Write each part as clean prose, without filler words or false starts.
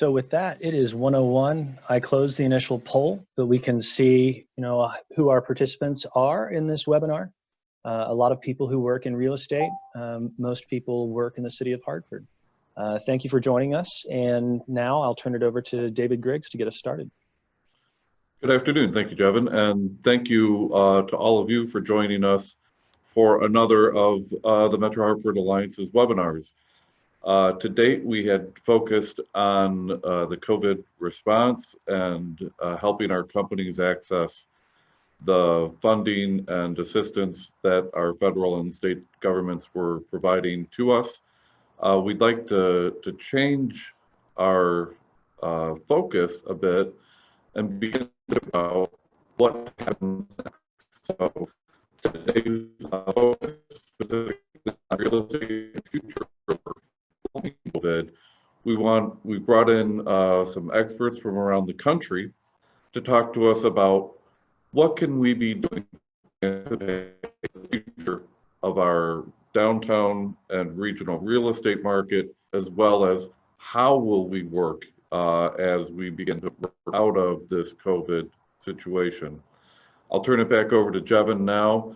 So with that, it is 1:01. I closed the initial poll, but we can see, who our participants are in this webinar. A lot of people who work in real estate. Most people work in the city of Hartford. Thank you for joining us. And now I'll turn it over to David Griggs to get us started. Good afternoon. Thank you, Devin. And thank you to all of you for joining us for another of the Metro Hartford Alliance's webinars. To date, we had focused on the COVID response and helping our companies access the funding and assistance that our federal and state governments were providing to us. We'd like to change our focus a bit and begin about what happens next. So today's focus specifically on real estate and future COVID. We brought in some experts from around the country to talk to us about what can we be doing in the future of our downtown and regional real estate market, as well as how will we work as we begin to work out of this COVID situation. I'll turn it back over to Jevin now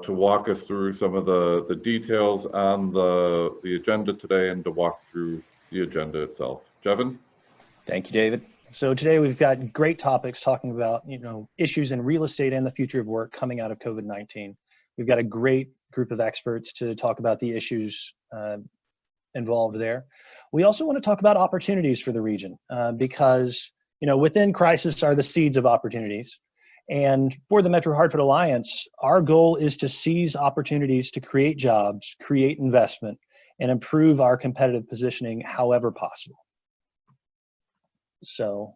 to walk us through some of the details on the agenda today and to walk through the agenda itself. Jevin? Thank you, David. So today we've got great topics talking about, issues in real estate and the future of work coming out of COVID-19. We've got a great group of experts to talk about the issues involved there. We also want to talk about opportunities for the region because, within crisis are the seeds of opportunities. And for the Metro Hartford Alliance, our goal is to seize opportunities to create jobs, create investment, and improve our competitive positioning however possible. So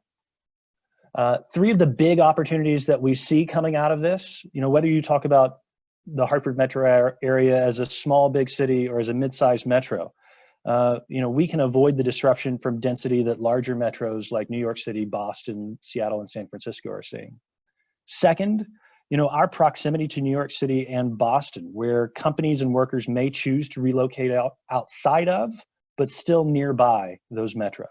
three of the big opportunities that we see coming out of this, whether you talk about the Hartford metro area as a small, big city or as a mid-sized metro, we can avoid the disruption from density that larger metros like New York City, Boston, Seattle, and San Francisco are seeing. Second, our proximity to New York City and Boston, where companies and workers may choose to relocate outside of, but still nearby those metros.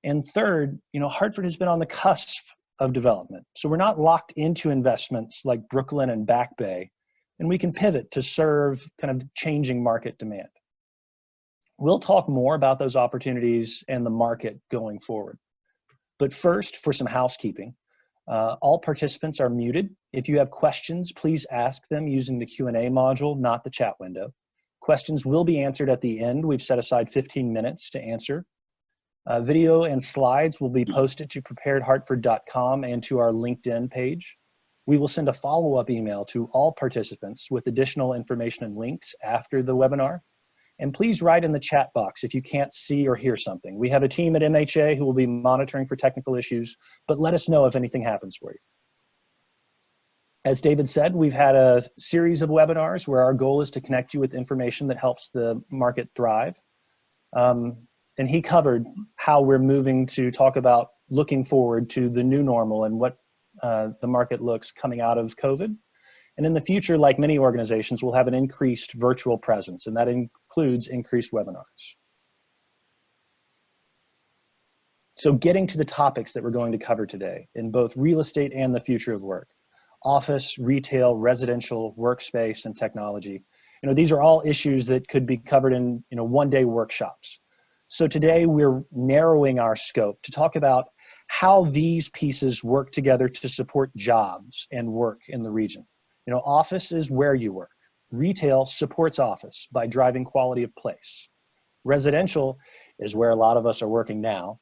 And third, Hartford has been on the cusp of development. So we're not locked into investments like Brooklyn and Back Bay, and we can pivot to serve kind of changing market demand. We'll talk more about those opportunities and the market going forward. But first, for some housekeeping, all participants are muted. If you have questions, please ask them using the Q&A module, not the chat window. Questions will be answered at the end. We've set aside 15 minutes to answer. Video and slides will be posted to preparedhartford.com and to our LinkedIn page. We will send a follow-up email to all participants with additional information and links after the webinar. And please write in the chat box if you can't see or hear something. We have a team at MHA who will be monitoring for technical issues, but let us know if anything happens for you. As David said, we've had a series of webinars where our goal is to connect you with information that helps the market thrive. And he covered how we're moving to talk about looking forward to the new normal and what the market looks coming out of COVID. And in the future, like many organizations, we'll have an increased virtual presence, and that includes increased webinars. So getting to the topics that we're going to cover today in both real estate and the future of work, office, retail, residential, workspace, and technology. These are all issues that could be covered in one-day workshops. So today we're narrowing our scope to talk about how these pieces work together to support jobs and work in the region. Office is where you work. Retail supports office by driving quality of place. Residential is where a lot of us are working now,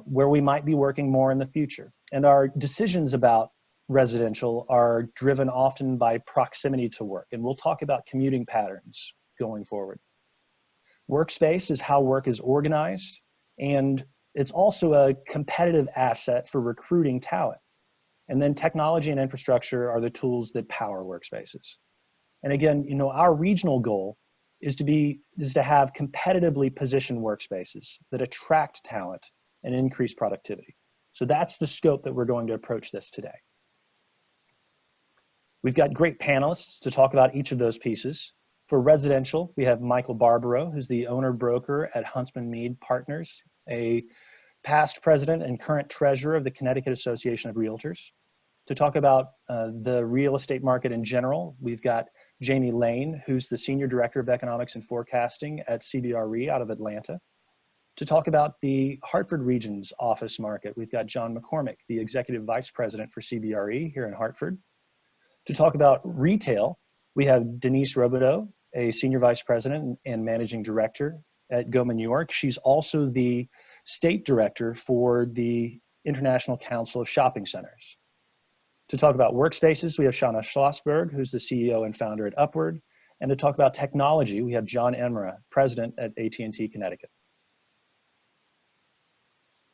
where we might be working more in the future. And our decisions about residential are driven often by proximity to work. And we'll talk about commuting patterns going forward. Workspace is how work is organized, and it's also a competitive asset for recruiting talent. And then technology and infrastructure are the tools that power workspaces. And again, our regional goal is to have competitively positioned workspaces that attract talent and increase productivity. So that's the scope that we're going to approach this today. We've got great panelists to talk about each of those pieces. For residential, we have Michael Barbaro, who's the owner broker at Huntsman Mead Partners, a past president and current treasurer of the Connecticut Association of Realtors. To talk about the real estate market in general, we've got Jamie Lane, who's the Senior Director of Economics and Forecasting at CBRE out of Atlanta. To talk about the Hartford Region's office market, we've got John McCormick, the Executive Vice President for CBRE here in Hartford. To talk about retail, we have Denise Robideau, a Senior Vice President and Managing Director at Goldman York. She's also the State Director for the International Council of Shopping Centers. To talk about workspaces, we have Shauna Schlossberg, who's the CEO and founder at Upward. And to talk about technology, we have John Emra, President at AT&T Connecticut.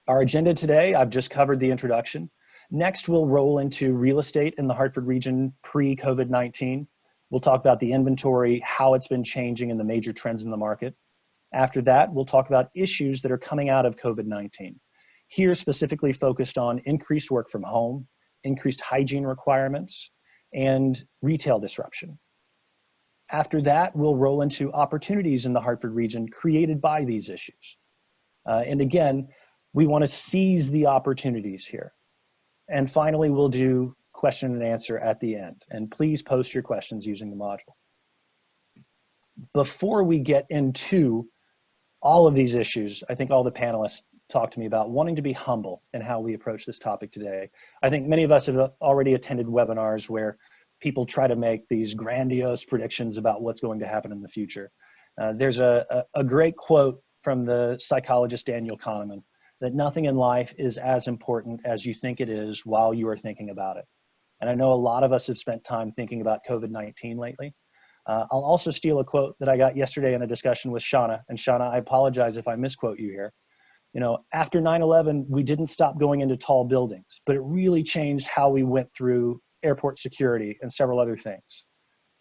Our agenda today, I've just covered the introduction. Next, we'll roll into real estate in the Hartford region pre-COVID-19. We'll talk about the inventory, how it's been changing, and the major trends in the market. After that, we'll talk about issues that are coming out of COVID-19. Here, specifically focused on increased work from home, increased hygiene requirements, and retail disruption. After that, we'll roll into opportunities in the Hartford region created by these issues. And again, we want to seize the opportunities here. And finally, we'll do question and answer at the end. And please post your questions using the module. Before we get into all of these issues, I think all the panelists talked to me about wanting to be humble in how we approach this topic today. I think many of us have already attended webinars where people try to make these grandiose predictions about what's going to happen in the future. There's a great quote from the psychologist Daniel Kahneman, that nothing in life is as important as you think it is while you are thinking about it. And I know a lot of us have spent time thinking about COVID-19 lately. I'll also steal a quote that I got yesterday in a discussion with Shauna. And Shauna, I apologize if I misquote you here. You know, after 9/11, we didn't stop going into tall buildings, but it really changed how we went through airport security and several other things.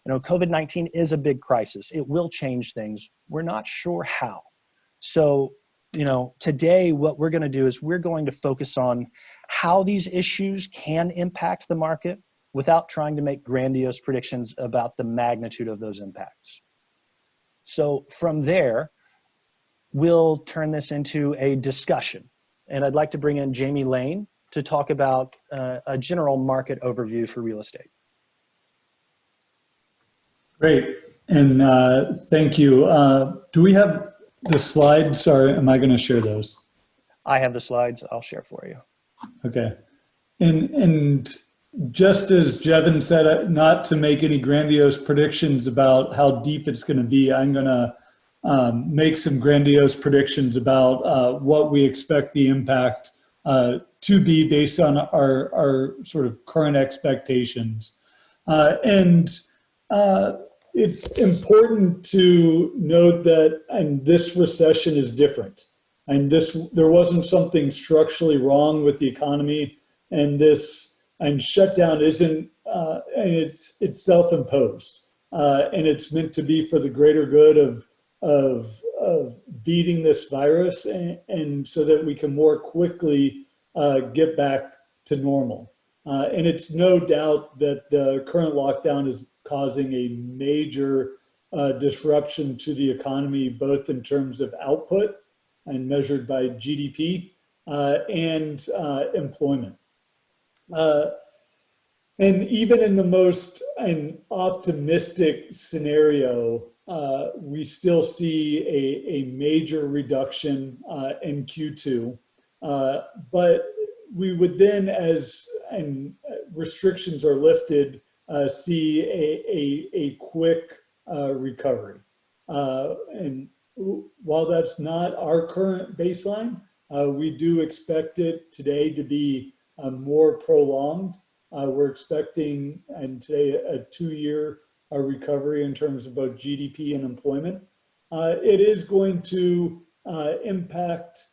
You know, COVID-19 is a big crisis. It will change things. We're not sure how. So, you know, today what we're going to do is we're going to focus on how these issues can impact the market without trying to make grandiose predictions about the magnitude of those impacts. So from there, we'll turn this into a discussion. And I'd like to bring in Jamie Lane to talk about a general market overview for real estate. Great, and thank you. Do we have the slides? Sorry, am I going to share those? I have the slides. I'll share for you. Okay. And just as Jevin said, not to make any grandiose predictions about how deep it's going to be, I'm going to make some grandiose predictions about what we expect the impact to be based on our sort of current expectations. It's important to note that this recession is different. There wasn't something structurally wrong with the economy, and shutdown isn't, and it's self-imposed, and it's meant to be for the greater good of beating this virus, and so that we can more quickly get back to normal. And it's no doubt that the current lockdown is causing a major disruption to the economy, both in terms of output and measured by GDP and employment. And even in the most optimistic scenario, we still see a major reduction in Q2. But we would then, as restrictions are lifted, see a quick recovery. And while that's not our current baseline, we do expect it today to be more prolonged. We're expecting, today, a 2-year recovery in terms of both GDP and employment. It is going to impact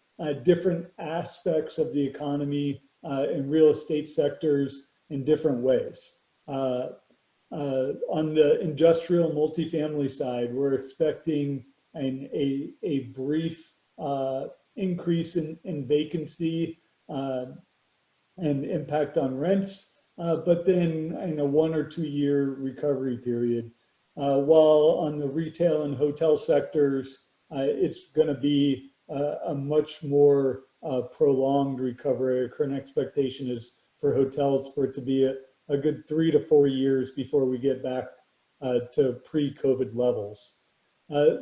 different aspects of the economy and real estate sectors in different ways. On the industrial multifamily side, we're expecting a brief increase in vacancy and impact on rents, but then in a 1 or 2 year recovery period. While on the retail and hotel sectors, it's going to be a much more prolonged recovery. Our current expectation is for hotels for it to be a good 3 to 4 years before we get back to pre-COVID levels.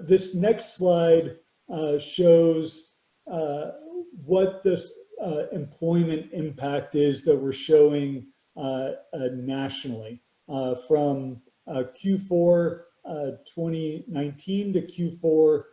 This next slide shows what this employment impact is that we're showing nationally from Q4 2019 to Q4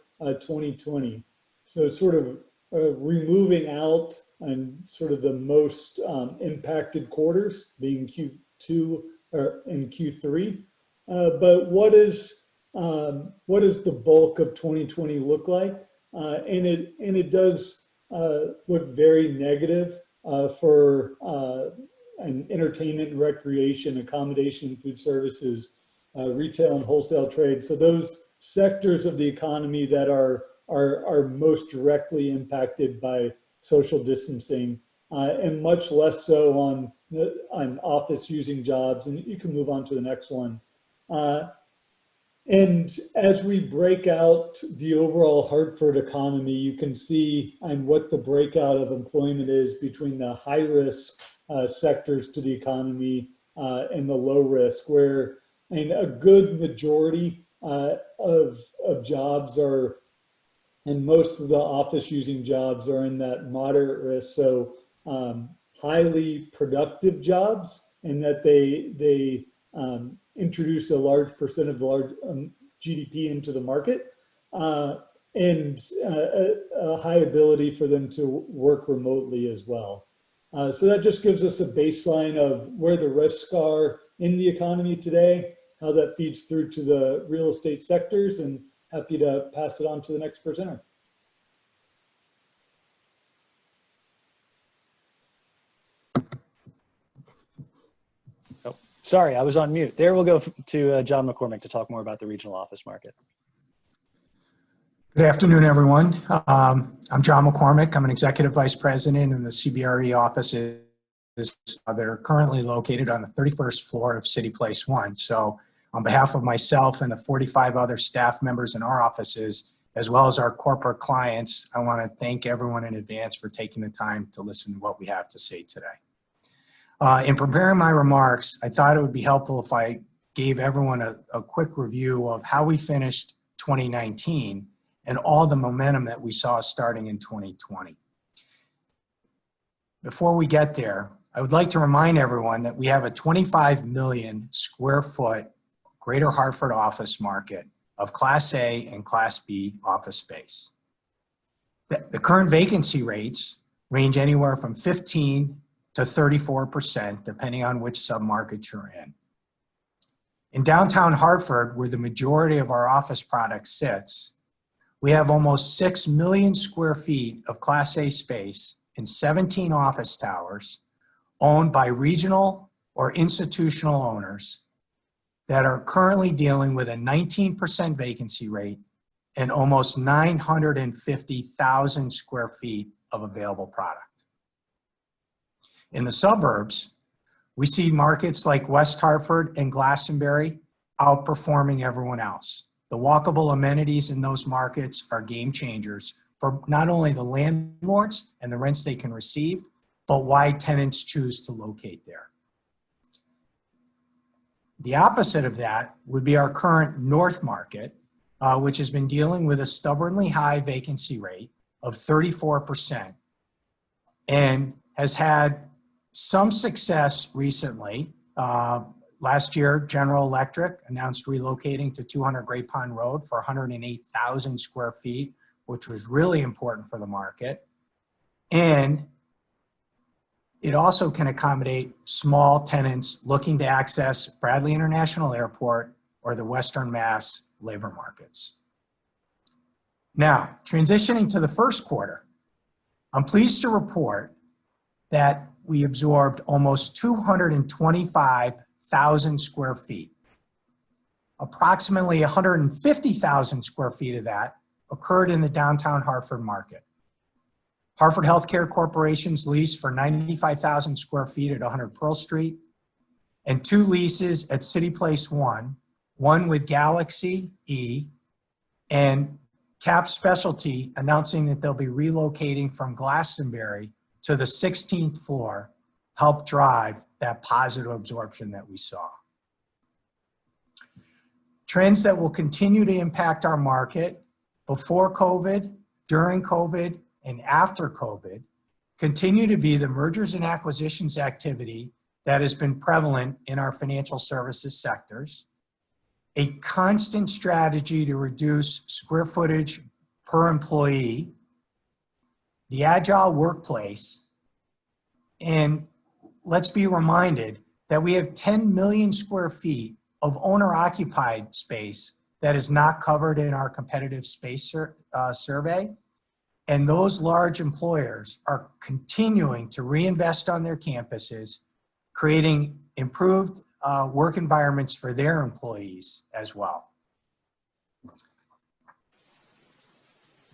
2020. So sort of removing out and sort of the most impacted quarters being Q2 and Q3. But what does the bulk of 2020 look like? And it does look very negative for entertainment and recreation, accommodation and food services, retail and wholesale trade. So those sectors of the economy that are most directly impacted by social distancing, and much less so on office using jobs. And you can move on to the next one. And as we break out the overall Hartford economy, you can see what the breakout of employment is between the high risk sectors to the economy and the low risk, where a good majority of jobs are, and most of the office using jobs are in that moderate risk. So highly productive jobs, and that they introduce a large percent of the large GDP into the market, and a high ability for them to work remotely as well. So that just gives us a baseline of where the risks are in the economy today, how that feeds through to the real estate sectors, and happy to pass it on to the next presenter. Oh, sorry, I was on mute. There we'll go to John McCormick to talk more about the regional office market. Good afternoon, everyone. I'm John McCormick. I'm an executive vice president in the CBRE offices that are currently located on the 31st floor of City Place 1. So on behalf of myself and the 45 other staff members in our offices, as well as our corporate clients, I want to thank everyone in advance for taking the time to listen to what we have to say today. In preparing my remarks, I thought it would be helpful if I gave everyone a quick review of how we finished 2019 and all the momentum that we saw starting in 2020. Before we get there, I would like to remind everyone that we have a 25 million square foot Greater Hartford office market of Class A and Class B office space. The current vacancy rates range anywhere from 15 to 34%, depending on which submarket you're in. In downtown Hartford, where the majority of our office product sits, we have almost 6 million square feet of Class A space in 17 office towers owned by regional or institutional owners that are currently dealing with a 19% vacancy rate and almost 950,000 square feet of available product. In the suburbs, we see markets like West Hartford and Glastonbury outperforming everyone else. The walkable amenities in those markets are game changers for not only the landlords and the rents they can receive, but why tenants choose to locate there. The opposite of that would be our current North Market, which has been dealing with a stubbornly high vacancy rate of 34% and has had some success recently. Last year, General Electric announced relocating to 200 Great Pond Road for 108,000 square feet, which was really important for the market. And it also can accommodate small tenants looking to access Bradley International Airport or the Western Mass labor markets. Now, transitioning to the first quarter, I'm pleased to report that we absorbed almost 225,000 square feet. Approximately 150,000 square feet of that occurred in the downtown Hartford market. Hartford Healthcare Corporation's lease for 95,000 square feet at 100 Pearl Street, and 2 leases at City Place 1, one with Galaxy E and Cap Specialty announcing that they'll be relocating from Glastonbury to the 16th floor helped drive that positive absorption that we saw. Trends that will continue to impact our market before COVID, during COVID, and after COVID continue to be the mergers and acquisitions activity that has been prevalent in our financial services sectors, a constant strategy to reduce square footage per employee, the agile workplace, and let's be reminded that we have 10 million square feet of owner-occupied space that is not covered in our competitive space survey. And those large employers are continuing to reinvest on their campuses, creating improved work environments for their employees as well.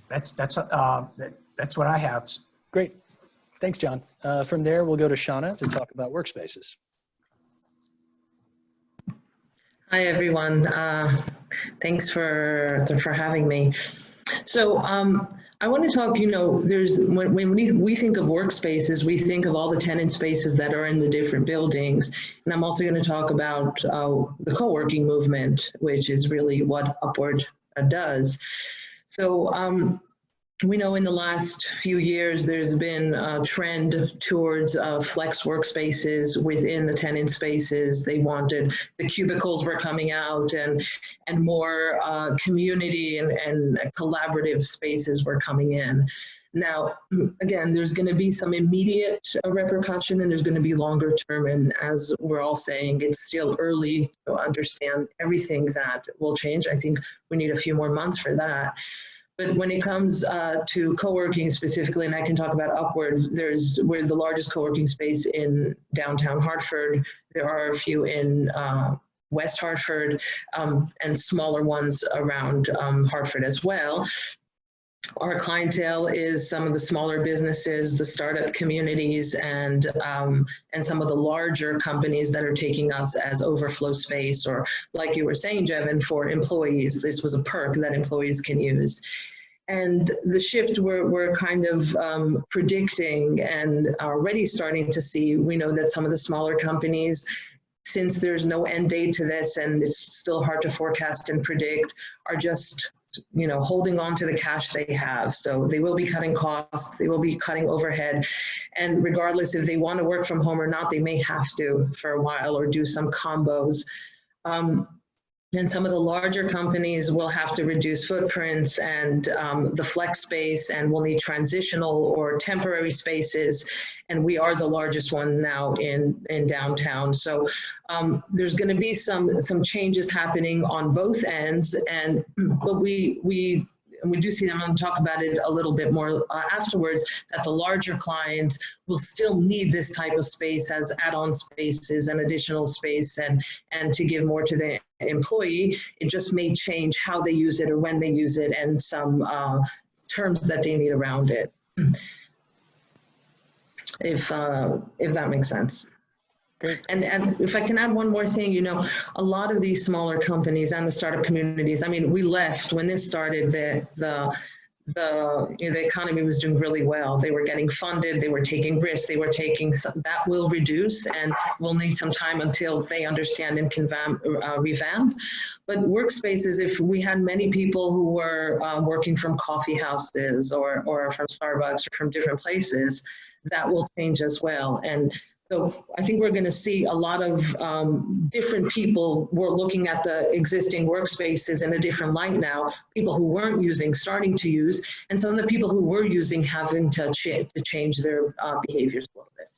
That's what I have. Great. Thanks, John. From there, we'll go to Shauna to talk about workspaces. Hi, everyone. Thanks for having me. So I want to talk, when we think of workspaces, we think of all the tenant spaces that are in the different buildings. And I'm also going to talk about the co-working movement, which is really what Upward does. So we know in the last few years, there's been a trend towards flex workspaces within the tenant spaces. They wanted, the cubicles were coming out and more community and collaborative spaces were coming in. Now, again, there's going to be some immediate repercussion and there's going to be longer term. And as we're all saying, it's still early to understand everything that will change. I think we need a few more months for that. But when it comes to co-working specifically, and I can talk about Upward, we're the largest co-working space in downtown Hartford. There are a few in West Hartford and smaller ones around Hartford as well. Our clientele is some of the smaller businesses, the startup communities, and some of the larger companies that are taking us as overflow space, or like you were saying, Jevin, for employees. This was a perk that employees can use. And the shift we're kind of predicting and already starting to see, we know that some of the smaller companies, since there's no end date to this and it's still hard to forecast and predict, are just holding on to the cash they have. So they will be cutting costs, they will be cutting overhead. And regardless if they want to work from home or not, they may have to for a while or do some combos. And some of the larger companies will have to reduce footprints and the flex space, and will need transitional or temporary spaces. And we are the largest one now in downtown. So there's going to be some changes happening on both ends, but we do see them, and talk about it a little bit more afterwards, that the larger clients will still need this type of space as add-on spaces and additional space and to give more to the employee. It just may change how they use it or when they use it, and some terms that they need around it, if that makes sense. Great. And if I can add one more thing, a lot of these smaller companies and the startup communities, I mean, we left when this started, the economy was doing really well. They were getting funded, they were taking risks, that will reduce, and we'll need some time until they understand and can revamp. But workspaces, if we had many people who were working from coffee houses or from Starbucks or from different places, that will change as well. And so I think we're going to see a lot of different people were looking at the existing workspaces in a different light now, people who weren't using, starting to use, and some of the people who were using having to change their behaviors a little bit.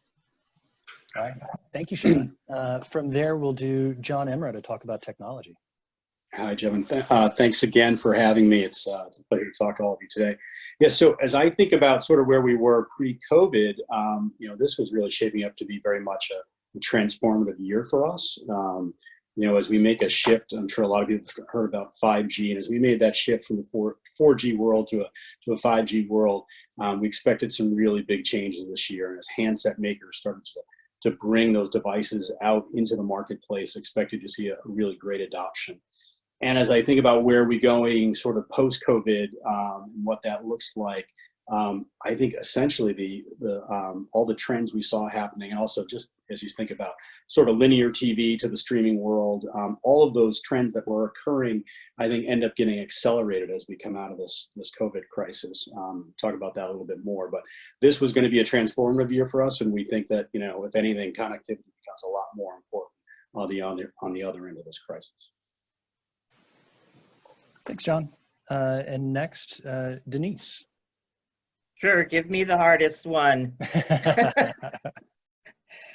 All right. Thank you, Sean. From there, we'll do John Emra to talk about technology. Hi, Jevin. Thanks again for having me. It's a pleasure to talk to all of you today. Yes, so as I think about sort of where we were pre-COVID, this was really shaping up to be very much a transformative year for us. As we make a shift, I'm sure a lot of people have heard about 5G, and as we made that shift from the 4G world to a 5G world, we expected some really big changes this year. And as handset makers started to bring those devices out into the marketplace, expected to see a really great adoption. And as I think about where we're going sort of post-COVID, what that looks like, I think essentially all the trends we saw happening, and also just as you think about sort of linear TV to the streaming world, all of those trends that were occurring, I think end up getting accelerated as we come out of this COVID crisis. Talk about that a little bit more, but this was going to be a transformative year for us, and we think that, you know, if anything, connectivity becomes a lot more important on the other end of this crisis. Thanks, John. And next, Denise. Sure, give me the hardest one.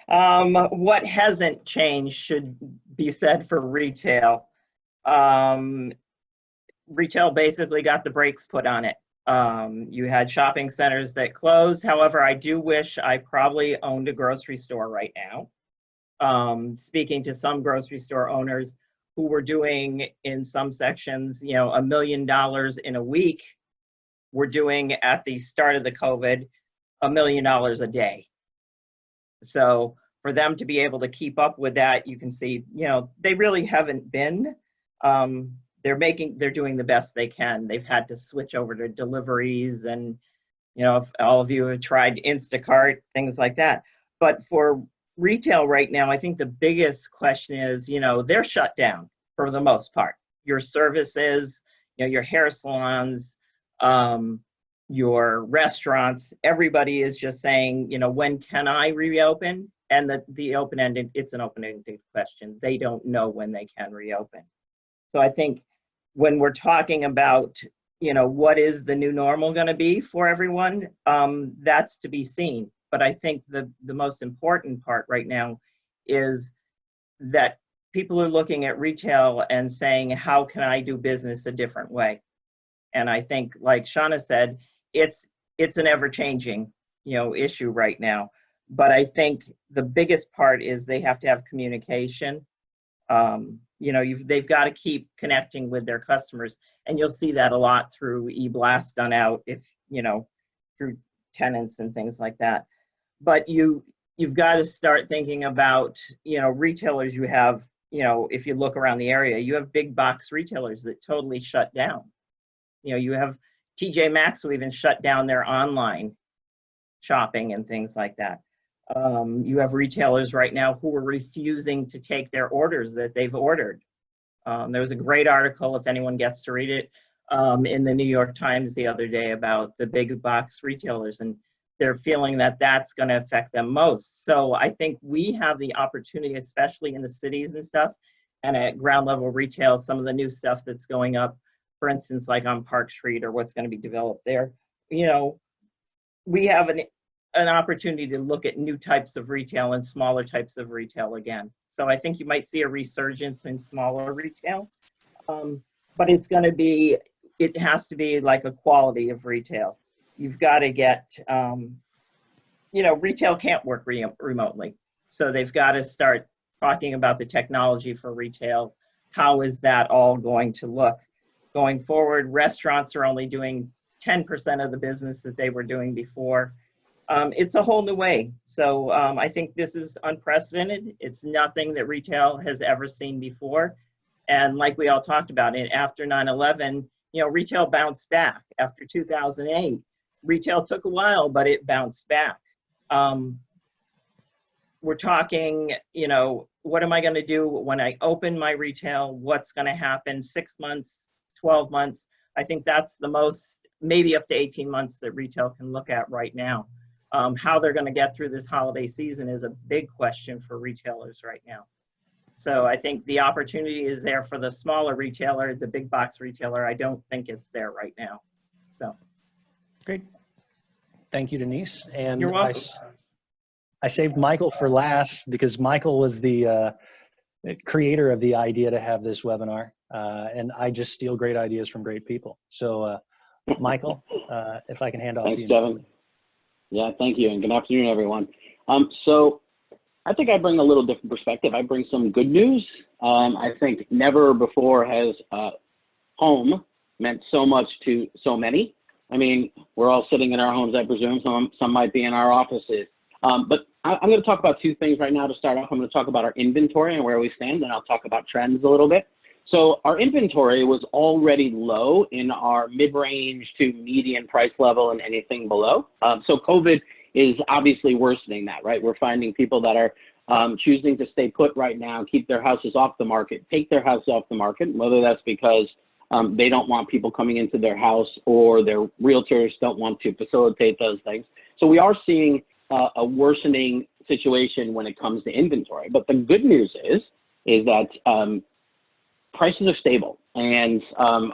What hasn't changed should be said for retail. Retail basically got the brakes put on it. You had shopping centers that closed. However, I do wish I probably owned a grocery store right now. Speaking to some grocery store owners who were doing in some sections, you know, $1 million in a week, we're doing at the start of the COVID, $1 million a day. So for them to be able to keep up with that, you can see, you know, they really haven't been. They're doing the best they can. They've had to switch over to deliveries, and, you know, if all of you have tried Instacart, things like that. But for retail right now, I think the biggest question is, you know, they're shut down for the most part. Your services, you know, your hair salons, your restaurants, everybody is just saying, you know, when can I reopen? And the open-ended, it's an open-ended question. They don't know when they can reopen. So I think when we're talking about, you know, what is the new normal going to be for everyone, that's to be seen. But I think the most important part right now is that people are looking at retail and saying, how can I do business a different way? And I think, like Shauna said, it's an ever-changing, you know, issue right now. But I think the biggest part is they have to have communication. You know, they've got to keep connecting with their customers, and you'll see that a lot through e-blast done out, if, you know, through tenants and things like that. But you've got to start thinking about, you know, retailers you have, you know, if you look around the area, you have big box retailers that totally shut down. You know, you have TJ Maxx who even shut down their online shopping and things like that. You have retailers right now who are refusing to take their orders that they've ordered. There was a great article, if anyone gets to read it, in the New York Times the other day about the big box retailers, and they're feeling that that's going to affect them most. So I think we have the opportunity, especially in the cities and stuff, and at ground level retail, some of the new stuff that's going up, for instance, like on Park Street or what's going to be developed there, you know, we have an opportunity to look at new types of retail and smaller types of retail again. So I think you might see a resurgence in smaller retail, but it's going to be, it has to be like a quality of retail. You've got to get, you know, retail can't work remotely. So they've got to start talking about the technology for retail. How is that all going to look? Going forward, restaurants are only doing 10% of the business that they were doing before. It's a whole new way. So I think this is unprecedented. It's nothing that retail has ever seen before. And like we all talked about it, after 9/11, you know, retail bounced back. After 2008, retail took a while, but it bounced back. We're talking, you know, what am I going to do when I open my retail? What's going to happen 6 months, 12 months? I think that's the most, maybe up to 18 months that retail can look at right now. How they're going to get through this holiday season is a big question for retailers right now. So I think the opportunity is there for the smaller retailer, the big box retailer. I don't think it's there right now. So. Great. Thank you, Denise. And You're welcome. I saved Michael for last because Michael was the creator of the idea to have this webinar. And I just steal great ideas from great people. So Michael, if I can hand off to you. Thanks, Devin. Yeah, thank you, and good afternoon, everyone. So I think I bring a little different perspective. I bring some good news. I think never before has home meant so much to so many. I mean, we're all sitting in our homes, I presume. Some might be in our offices. But I'm going to talk about two things right now to start off. I'm going to talk about our inventory and where we stand, and I'll talk about trends a little bit. So our inventory was already low in our mid-range to median price level and anything below. So COVID is obviously worsening that, right? We're finding people that are choosing to stay put right now, keep their houses off the market, take their house off the market, whether that's because they don't want people coming into their house or their realtors don't want to facilitate those things. So we are seeing a worsening situation when it comes to inventory. But the good news is that prices are stable, and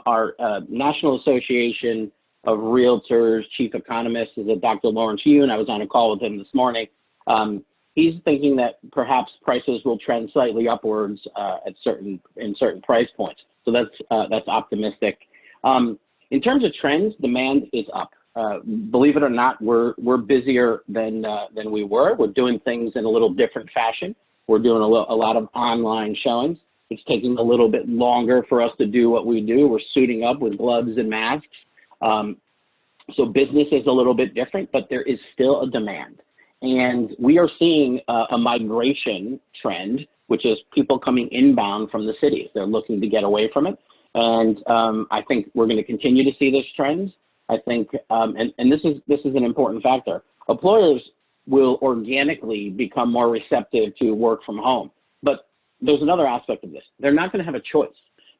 our National Association of Realtors chief economist is Dr. Lawrence Yoon. I was on a call with him this morning. He's thinking that perhaps prices will trend slightly upwards in certain price points. So that's optimistic. In terms of trends, demand is up. Believe it or not, we're busier than we were. We're doing things in a little different fashion. We're doing a lot of online showings. It's taking a little bit longer for us to do what we do. We're suiting up with gloves and masks. So business is a little bit different, but there is still a demand. And we are seeing a migration trend, which is people coming inbound from the cities. They're looking to get away from it. And I think we're going to continue to see this trend. I think, and this is an important factor. Employers will organically become more receptive to work from home. But there's another aspect of this. They're not going to have a choice.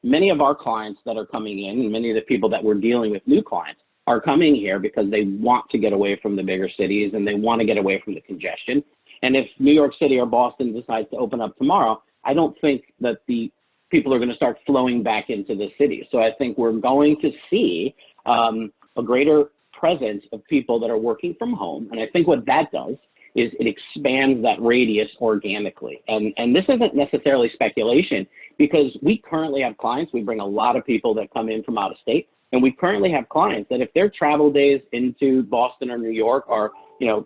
Many of our clients that are coming in, and many of the people that we're dealing with, new clients, are coming here because they want to get away from the bigger cities and they want to get away from the congestion. And if New York City or Boston decides to open up tomorrow, I don't think that the people are going to start flowing back into the city. So I think we're going to see a greater presence of people that are working from home. And I think what that does is it expands that radius organically. And this isn't necessarily speculation, because we currently have clients. We bring a lot of people that come in from out of state. And we currently have clients that if their travel days into Boston or New York are,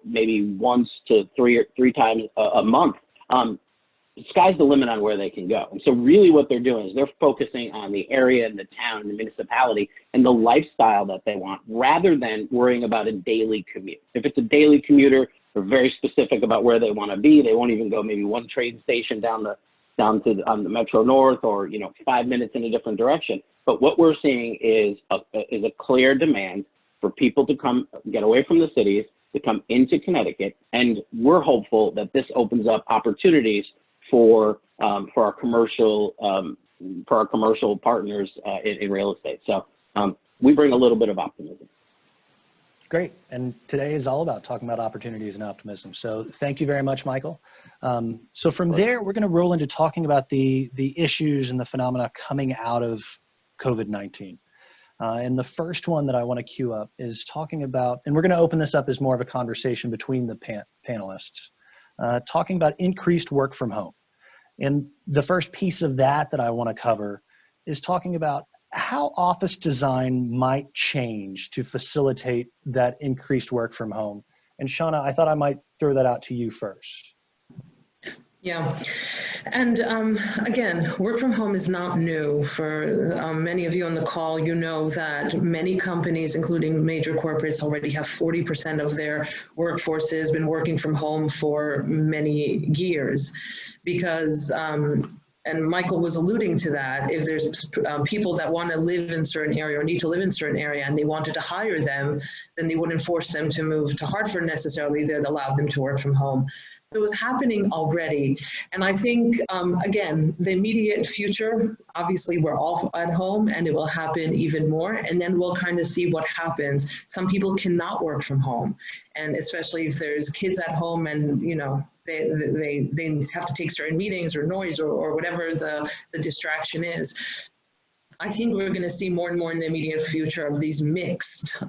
maybe once to three times a month, the sky's the limit on where they can go. And so really what they're doing is they're focusing on the area and the town and the municipality and the lifestyle that they want, rather than worrying about a daily commute. If it's a daily commuter, they're very specific about where they want to be. They won't even go maybe one train station down to the Metro North, or 5 minutes in a different direction. But what we're seeing is a clear demand for people to come get away from the cities, to come into Connecticut, and we're hopeful that this opens up opportunities for our commercial partners in real estate. So we bring a little bit of optimism. Great. And today is all about talking about opportunities and optimism. So thank you very much, Michael. So from there, we're going to roll into talking about the issues and the phenomena coming out of COVID-19. And the first one that I want to queue up is talking about, and we're going to open this up as more of a conversation between the panelists, talking about increased work from home. And the first piece of that I want to cover is talking about how office design might change to facilitate that increased work from home. And Shauna, I thought I might throw that out to you first. Yeah, and again, work from home is not new. For many of you on the call, you know that many companies, including major corporates, already have 40% of their workforces been working from home for many years, because and Michael was alluding to that, if there's people that want to live in a certain area or need to live in a certain area and they wanted to hire them, then they wouldn't force them to move to Hartford necessarily, they'd allow them to work from home. It was happening already. And I think, again, the immediate future, obviously we're all at home and it will happen even more. And then we'll kind of see what happens. Some people cannot work from home. And especially if there's kids at home and, they have to take certain meetings or noise or whatever the distraction is. I think we're going to see more and more in the immediate future of these mixed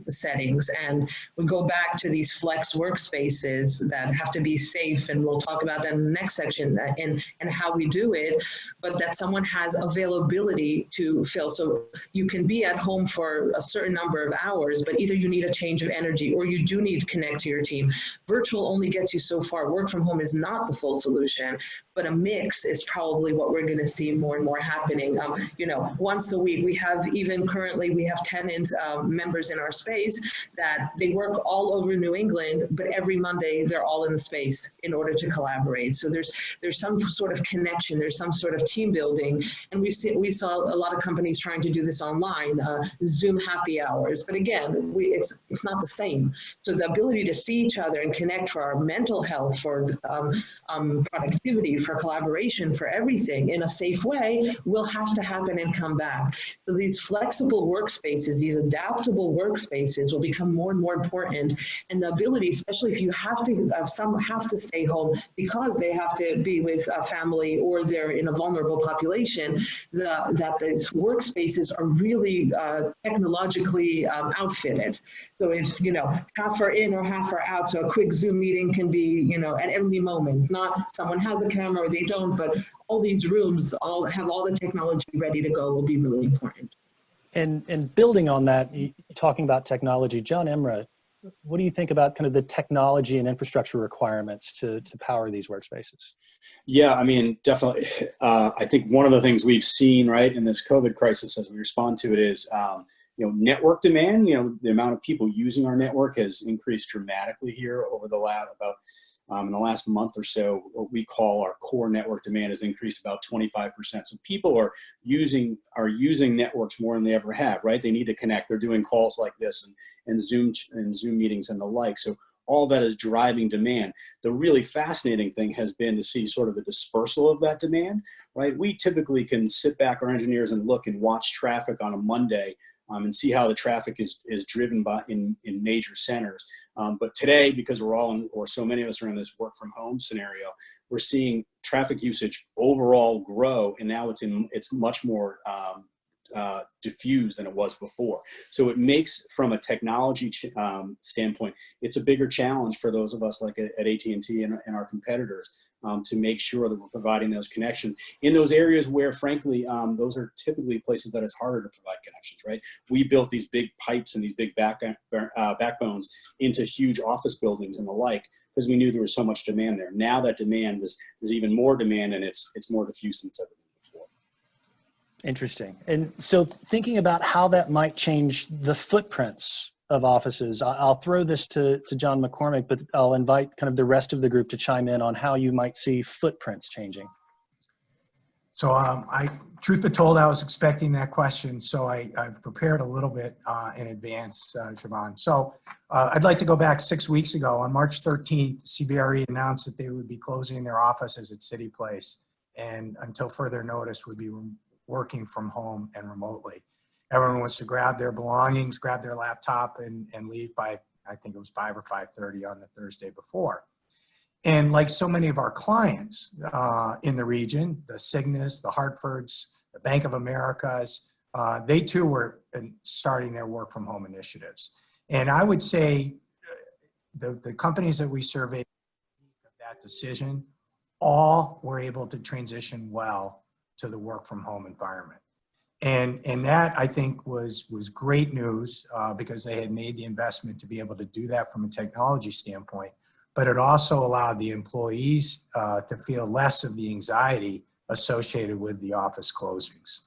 settings, and we go back to these flex workspaces that have to be safe, and we'll talk about that in the next section and how we do it, but that someone has availability to fill. So you can be at home for a certain number of hours, but either you need a change of energy or you do need to connect to your team. Virtual only gets you so far. Work from home is not the full solution. but a mix is probably what we're going to see more and more happening. Once a week, we have currently 10 members in our space that they work all over New England, but every Monday they're all in the space in order to collaborate. So there's some sort of connection, there's some sort of team building, and we saw a lot of companies trying to do this online, Zoom happy hours, but again, it's not the same. So the ability to see each other and connect for our mental health, for productivity, for collaboration, for everything in a safe way will have to happen and come back. So these flexible workspaces, these adaptable workspaces will become more and more important, and the ability, especially if you have to, some have to stay home because they have to be with a family or they're in a vulnerable population, that these workspaces are really technologically outfitted. So if, half are in or half are out, so a quick Zoom meeting can be, at every moment, not someone has a camera or they don't, but all these rooms all have all the technology ready to go will be really important. And building on that, talking about technology, John Emra, what do you think about kind of the technology and infrastructure requirements to power these workspaces? Yeah, I mean, definitely. I think one of the things we've seen, right, in this COVID crisis as we respond to it is, network demand. The amount of people using our network has increased dramatically here over the last in the last month or so. What we call our core network demand has increased about 25%. So people are using networks more than they ever have, right? They need to connect. They're doing calls like this and Zoom meetings and the like. So all that is driving demand. The really fascinating thing has been to see sort of the dispersal of that demand, right? We typically can sit back, our engineers, and look and watch traffic on a Monday and see how the traffic is driven in major centers. But today, because we're all in, or so many of us are in this work from home scenario, we're seeing traffic usage overall grow, and now it's much more diffused than it was before. So it makes, from a technology standpoint, it's a bigger challenge for those of us like at AT&T and our competitors to make sure that we're providing those connections in those areas where, frankly, those are typically places that it's harder to provide connections, right? We built these big pipes and these big backbones into huge office buildings and the like because we knew there was so much demand there. Now that demand, there's even more demand, and it's more diffuse than it's ever been before. Interesting. And so thinking about how that might change the footprints of offices, I'll throw this to John McCormick, but I'll invite kind of the rest of the group to chime in on how you might see footprints changing. So truth be told, I was expecting that question, so I've prepared a little bit in advance, Siobhan. So I'd like to go back 6 weeks ago. On March 13th, CBRE announced that they would be closing their offices at City Place, and until further notice would be working from home and remotely. Everyone wants to grab their belongings, grab their laptop, and leave by, I think it was 5 or 5:30 on the Thursday before. And like so many of our clients in the region, the Cignas, the Hartfords, the Bank of Americas, they too were starting their work from home initiatives. And I would say the companies that we surveyed that decision, all were able to transition well to the work from home environment. And that, I think, was great news because they had made the investment to be able to do that from a technology standpoint. But it also allowed the employees to feel less of the anxiety associated with the office closings.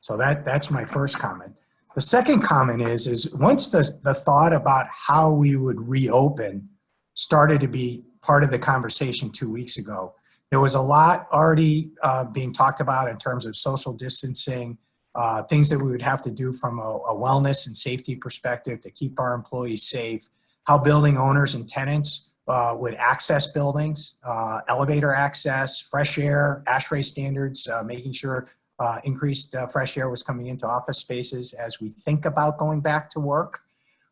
So that's my first comment. The second comment is once the thought about how we would reopen started to be part of the conversation 2 weeks ago, there was a lot already being talked about in terms of social distancing, things that we would have to do from a wellness and safety perspective to keep our employees safe, how building owners and tenants would access buildings, elevator access, fresh air, ASHRAE standards, making sure increased fresh air was coming into office spaces as we think about going back to work.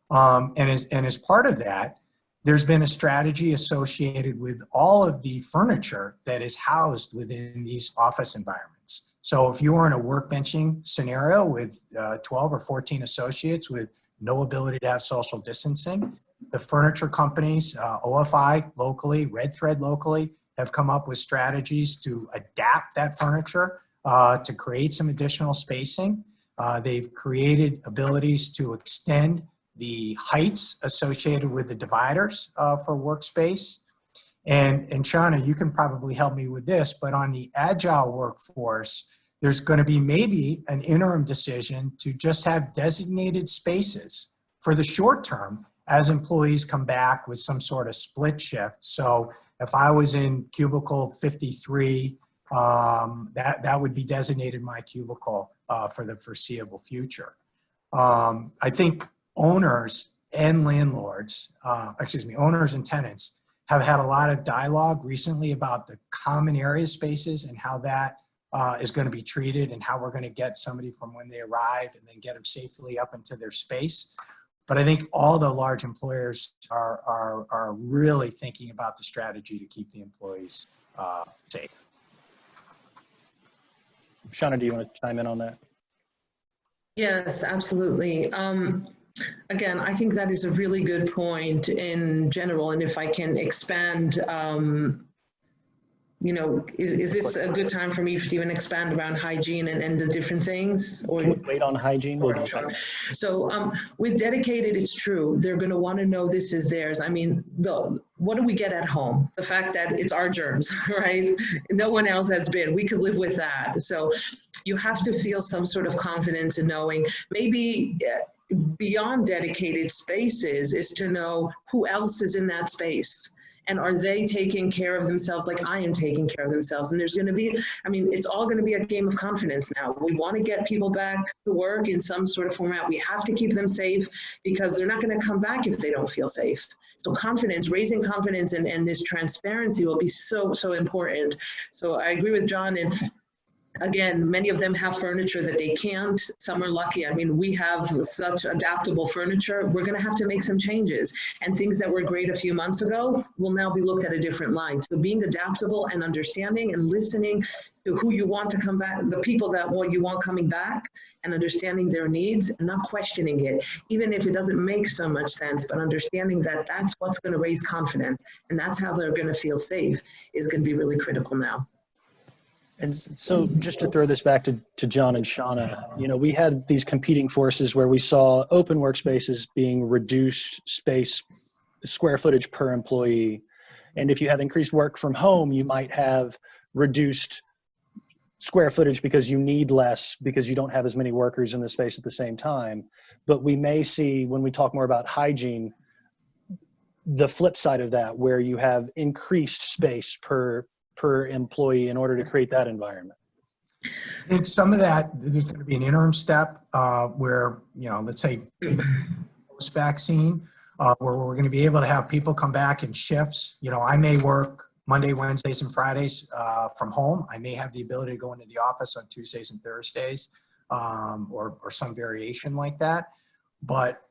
And as part of that, there's been a strategy associated with all of the furniture that is housed within these office environments. So if you were in a workbenching scenario with 12 or 14 associates with no ability to have social distancing, the furniture companies, OFI locally, Red Thread locally, have come up with strategies to adapt that furniture to create some additional spacing. They've created abilities to extend the heights associated with the dividers for workspace. And Shauna, you can probably help me with this, but on the agile workforce, there's going to be maybe an interim decision to just have designated spaces for the short term as employees come back with some sort of split shift. So if I was in cubicle 53, that would be designated my cubicle for the foreseeable future. I think owners and landlords, owners and tenants have had a lot of dialogue recently about the common area spaces and how that is going to be treated and how we're going to get somebody from when they arrive and then get them safely up into their space. But I think all the large employers are really thinking about the strategy to keep the employees safe. Shauna, do you want to chime in on that? Yes, absolutely. Again, I think that is a really good point in general. And if I can expand, you know, is this a good time for me to even expand around hygiene and the different things? Or Can we wait on hygiene? We'll do that. So with dedicated, it's true. They're going to want to know this is theirs. I mean, what do we get at home? The fact that it's our germs, right? No one else has been. We could live with that. So you have to feel some sort of confidence in knowing maybe beyond dedicated spaces is to know who else is in that space. And are they taking care of themselves like I am taking care of themselves? And there's going to be, I mean, it's all going to be a game of confidence now. We want to get people back to work in some sort of format. We have to keep them safe because they're not going to come back if they don't feel safe. So confidence, raising confidence and this transparency will be so, so important. So I agree with John. And again, many of them have furniture that they can't. Some are lucky. I mean, we have such adaptable furniture. We're going to have to make some changes. And things that were great a few months ago will now be looked at a different light. So being adaptable and understanding and listening to who you want to come back, the people that you want coming back, and understanding their needs and not questioning it, even if it doesn't make so much sense, but understanding that that's what's going to raise confidence and that's how they're going to feel safe is going to be really critical now. And so just to throw this back to John and Shauna, you know, we had these competing forces where we saw open workspaces being reduced space, square footage per employee. And if you have increased work from home, you might have reduced square footage because you need less because you don't have as many workers in the space at the same time. But we may see, when we talk more about hygiene, the flip side of that, where you have increased space per employee in order to create that environment. I think some of that, there's going to be an interim step where, you know, let's say post-vaccine, where we're going to be able to have people come back in shifts. You know, I may work Monday, Wednesdays, and Fridays from home. I may have the ability to go into the office on Tuesdays and Thursdays or some variation like that. But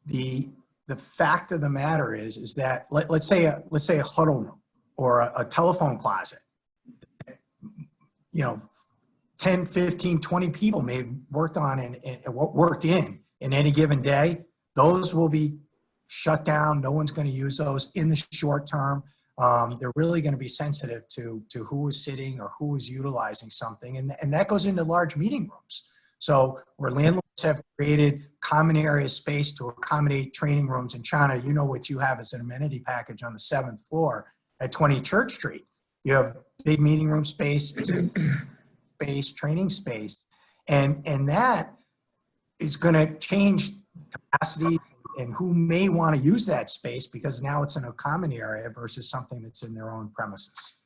the fact of the matter is that let's say a huddle room or a telephone closet, you know, 10, 15, 20 people may have worked on and worked in any given day. Those will be shut down. No one's going to use those in the short term. They're really going to be sensitive to who is sitting or who is utilizing something. And that goes into large meeting rooms. So where landlords have created common area space to accommodate training rooms. And Shauna, you know what you have as an amenity package on the 7th floor at 20 Church Street. You have big meeting room space, training space. And that is going to change capacity and who may want to use that space because now it's in a common area versus something that's in their own premises.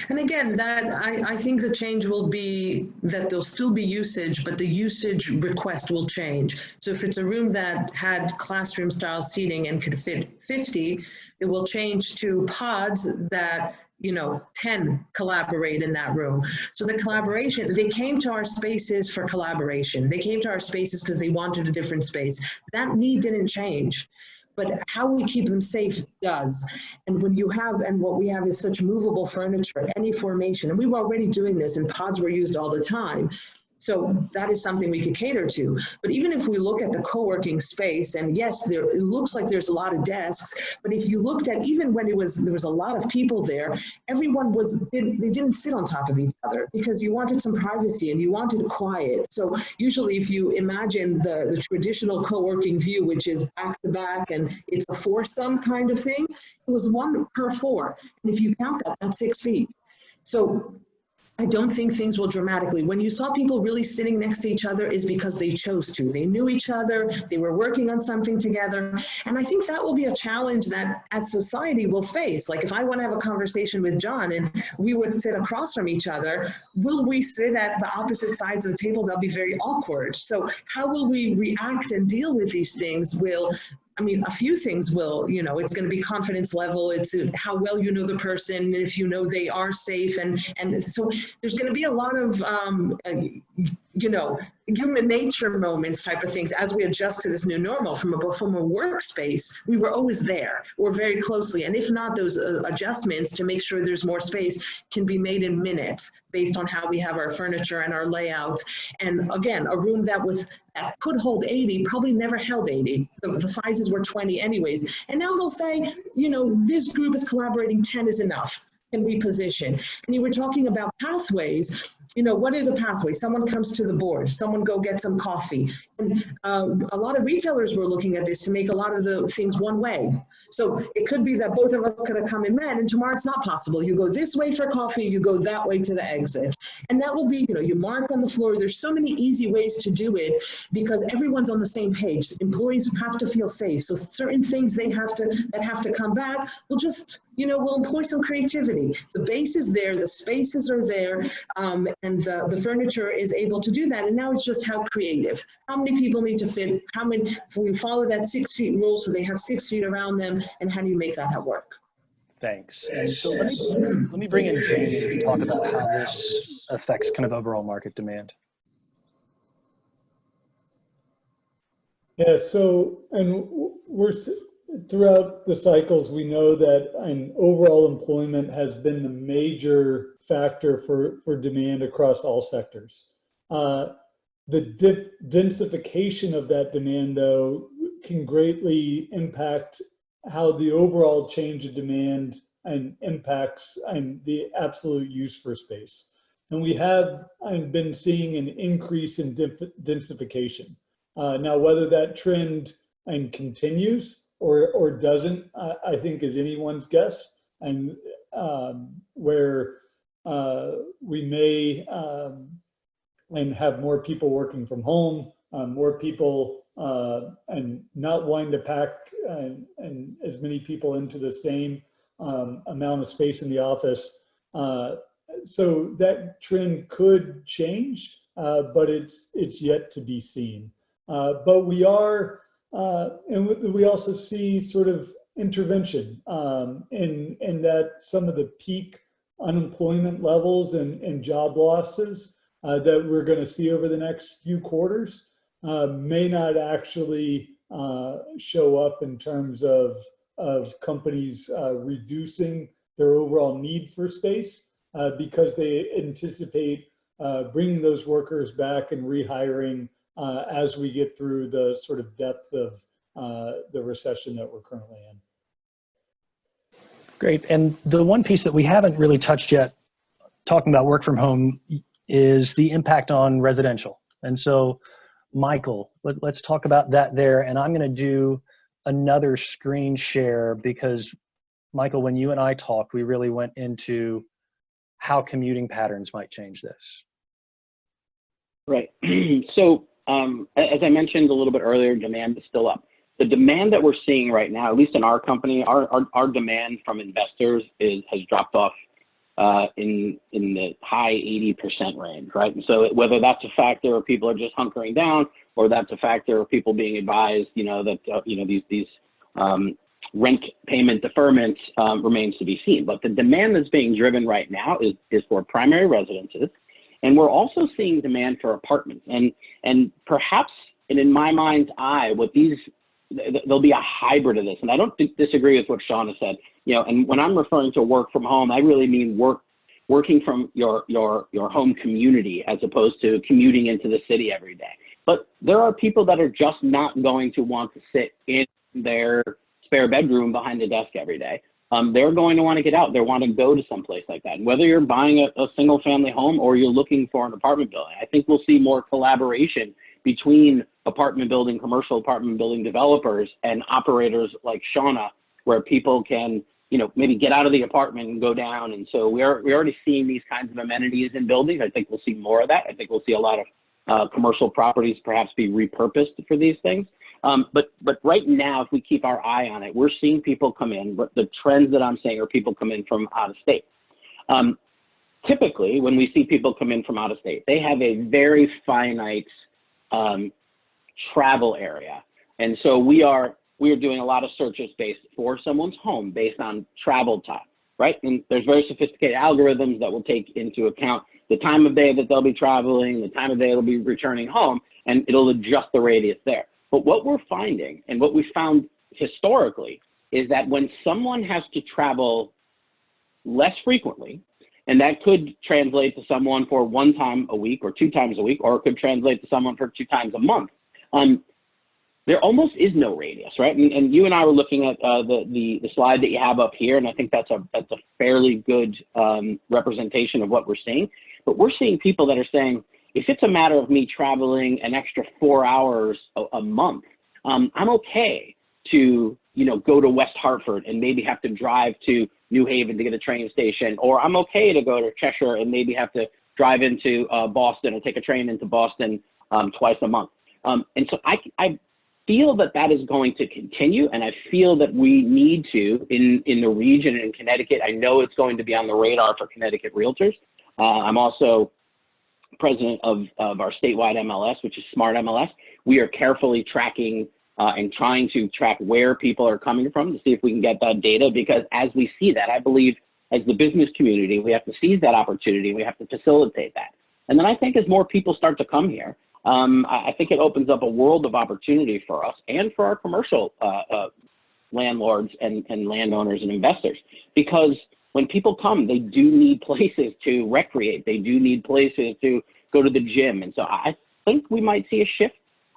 And again, that I think the change will be that there'll still be usage, but the usage request will change. So if it's a room that had classroom style seating and could fit 50, it will change to pods that, you know, 10 collaborate in that room. So the collaboration, they came to our spaces for collaboration. They came to our spaces because they wanted a different space. That need didn't change. But how we keep them safe does. And when you have, and what we have is such movable furniture, any formation, and we were already doing this and pods were used all the time. So that is something we could cater to. But even if we look at the co-working space, and yes, it looks like there's a lot of desks, but if you looked at, even when there was a lot of people there, everyone they didn't sit on top of each other because you wanted some privacy and you wanted quiet. So usually if you imagine the traditional co-working view, which is back to back and it's a foursome kind of thing, it was 1 per 4. And if you count that, that's 6 feet. So I don't think things will dramatically. When you saw people really sitting next to each other is because they chose to. They knew each other, they were working on something together. And I think that will be a challenge that as society will face. Like if I want to have a conversation with John and we would sit across from each other, will we sit at the opposite sides of the table? That'll be very awkward. So how will we react and deal with these things? A few things will, it's going to be confidence level. It's how well you know the person, and if you know they are safe. And so there's going to be a lot of, human nature moments type of things as we adjust to this new normal. From a workspace, we were always there or very closely. And if not, those adjustments to make sure there's more space can be made in minutes based on how we have our furniture and our layouts. And again, a room that could hold 80 probably never held 80. The sizes were 20 anyways. And now they'll say, this group is collaborating, 10 is enough. Can we position? And you were talking about pathways. What are the pathways? Someone comes to the board, someone go get some coffee. And a lot of retailers were looking at this to make a lot of the things one way. So it could be that both of us could have come and met, and tomorrow it's not possible. You go this way for coffee, you go that way to the exit. And that will be, you mark on the floor. There's so many easy ways to do it because everyone's on the same page. Employees have to feel safe. So certain things that have to come back, we'll just, we'll employ some creativity. The base is there, the spaces are there, and the furniture is able to do that. And now it's just how creative. How many people need to fit? If we follow that 6 feet rule so they have 6 feet around them, and how do you make that work? Thanks. And so let me bring in Jamie to talk about how this affects kind of overall market demand. Yeah, so, and we're throughout the cycles, we know that overall employment has been the major factor for demand across all sectors. The densification of that demand, though, can greatly impact how the overall change of demand impacts the absolute use for space. And we have been seeing an increase in densification. Now, whether that trend continues or doesn't, I think is anyone's guess. And where we may have more people working from home, more people and not wanting to pack and as many people into the same amount of space in the office. So that trend could change, but it's yet to be seen. But we are, and we also see sort of intervention in that some of the peak unemployment levels and job losses that we're going to see over the next few quarters may not actually show up in terms of companies reducing their overall need for space because they anticipate bringing those workers back and rehiring as we get through the sort of depth of the recession that we're currently in. Great. And the one piece that we haven't really touched yet, talking about work from home, is the impact on residential. And so, Michael, let's talk about that there. And I'm going to do another screen share because, Michael, when you and I talked, we really went into how commuting patterns might change this. Right. So, as I mentioned a little bit earlier, demand is still up. The demand that we're seeing right now, at least in our company, our demand from investors has dropped off in the high 80% range, right? And so whether that's a factor of people are just hunkering down, or that's a factor of people being advised, that these rent payment deferments remains to be seen. But the demand that's being driven right now is for primary residences, and we're also seeing demand for apartments. And perhaps, and in my mind's eye, there'll be a hybrid of this. And I don't disagree with what Sean has said. And when I'm referring to work from home, I really mean work working from your home community as opposed to commuting into the city every day. But there are people that are just not going to want to sit in their spare bedroom behind a desk every day. They're going to want to get out. They want to go to someplace like that. And whether you're buying a single family home or you're looking for an apartment building, I think we'll see more collaboration between apartment building, commercial apartment building developers and operators like Shauna, where people can, you know, maybe get out of the apartment and go down. And so we're already seeing these kinds of amenities in buildings. I think we'll see more of that. I think we'll see a lot of commercial properties perhaps be repurposed for these things. But right now, if we keep our eye on it, we're seeing people come in, but the trends that I'm saying are people come in from out of state. Typically, when we see people come in from out of state, they have a very finite travel area. And so we are doing a lot of searches based for someone's home based on travel time, right? And there's very sophisticated algorithms that will take into account the time of day that they'll be traveling, the time of day they'll be returning home, and it'll adjust the radius there. But what we're finding, and what we found historically, is that when someone has to travel less frequently, and that could translate to someone for 1 time a week or 2 times a week, or it could translate to someone for 2 times a month, there almost is no radius, right? And you and I were looking at the slide that you have up here, and I think that's a fairly good representation of what we're seeing. But we're seeing people that are saying, if it's a matter of me traveling an extra 4 hours a month, I'm okay to, you know, go to West Hartford and maybe have to drive to New Haven to get a train station, or I'm okay to go to Cheshire and maybe have to drive into Boston or take a train into Boston twice a month. And so I feel that that is going to continue, and I feel that we need to, in the region in Connecticut, I know it's going to be on the radar for Connecticut realtors. I'm also president of our statewide MLS, which is Smart MLS. We are carefully tracking and trying to track where people are coming from to see if we can get that data, because as we see that, I believe as the business community, we have to seize that opportunity. We have to facilitate that. And then I think as more people start to come here, I think it opens up a world of opportunity for us and for our commercial landlords and landowners and investors, because when people come, they do need places to recreate. They do need places to go to the gym. And so I think we might see a shift.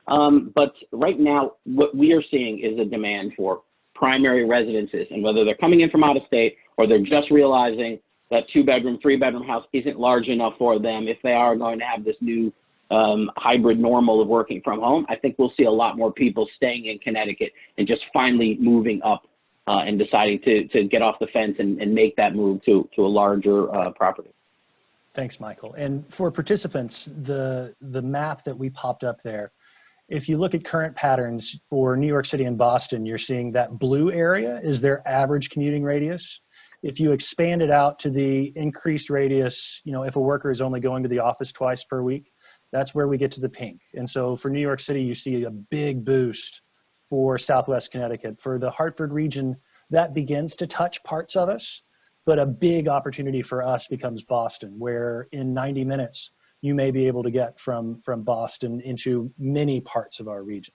But right now, what we are seeing is a demand for primary residences. And whether they're coming in from out of state or they're just realizing that 2-bedroom, 3-bedroom house isn't large enough for them, if they are going to have this new hybrid normal of working from home, I think we'll see a lot more people staying in Connecticut and just finally moving up and deciding to get off the fence and make that move to a larger property. Thanks, Michael. And for participants, the map that we popped up there, if you look at current patterns for New York City and Boston, you're seeing that blue area is their average commuting radius. If you expand it out to the increased radius, you know, if a worker is only going to the office twice per week, that's where we get to the pink. And so for New York City, you see a big boost for Southwest Connecticut. For the Hartford region, that begins to touch parts of us, but a big opportunity for us becomes Boston, where in 90 minutes, you may be able to get from Boston into many parts of our region.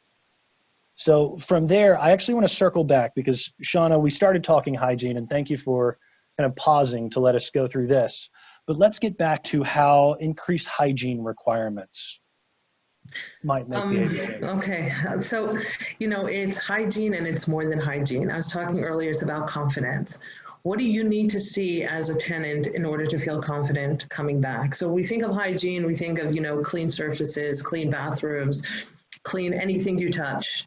So from there, I actually want to circle back because, Shauna, we started talking hygiene, and thank you for kind of pausing to let us go through this. But let's get back to how increased hygiene requirements might make behavior change. Okay, so, you know, it's hygiene and it's more than hygiene. I was talking earlier, it's about confidence. What do you need to see as a tenant in order to feel confident coming back? So we think of hygiene, we think of, you know, clean surfaces, clean bathrooms, clean anything you touch.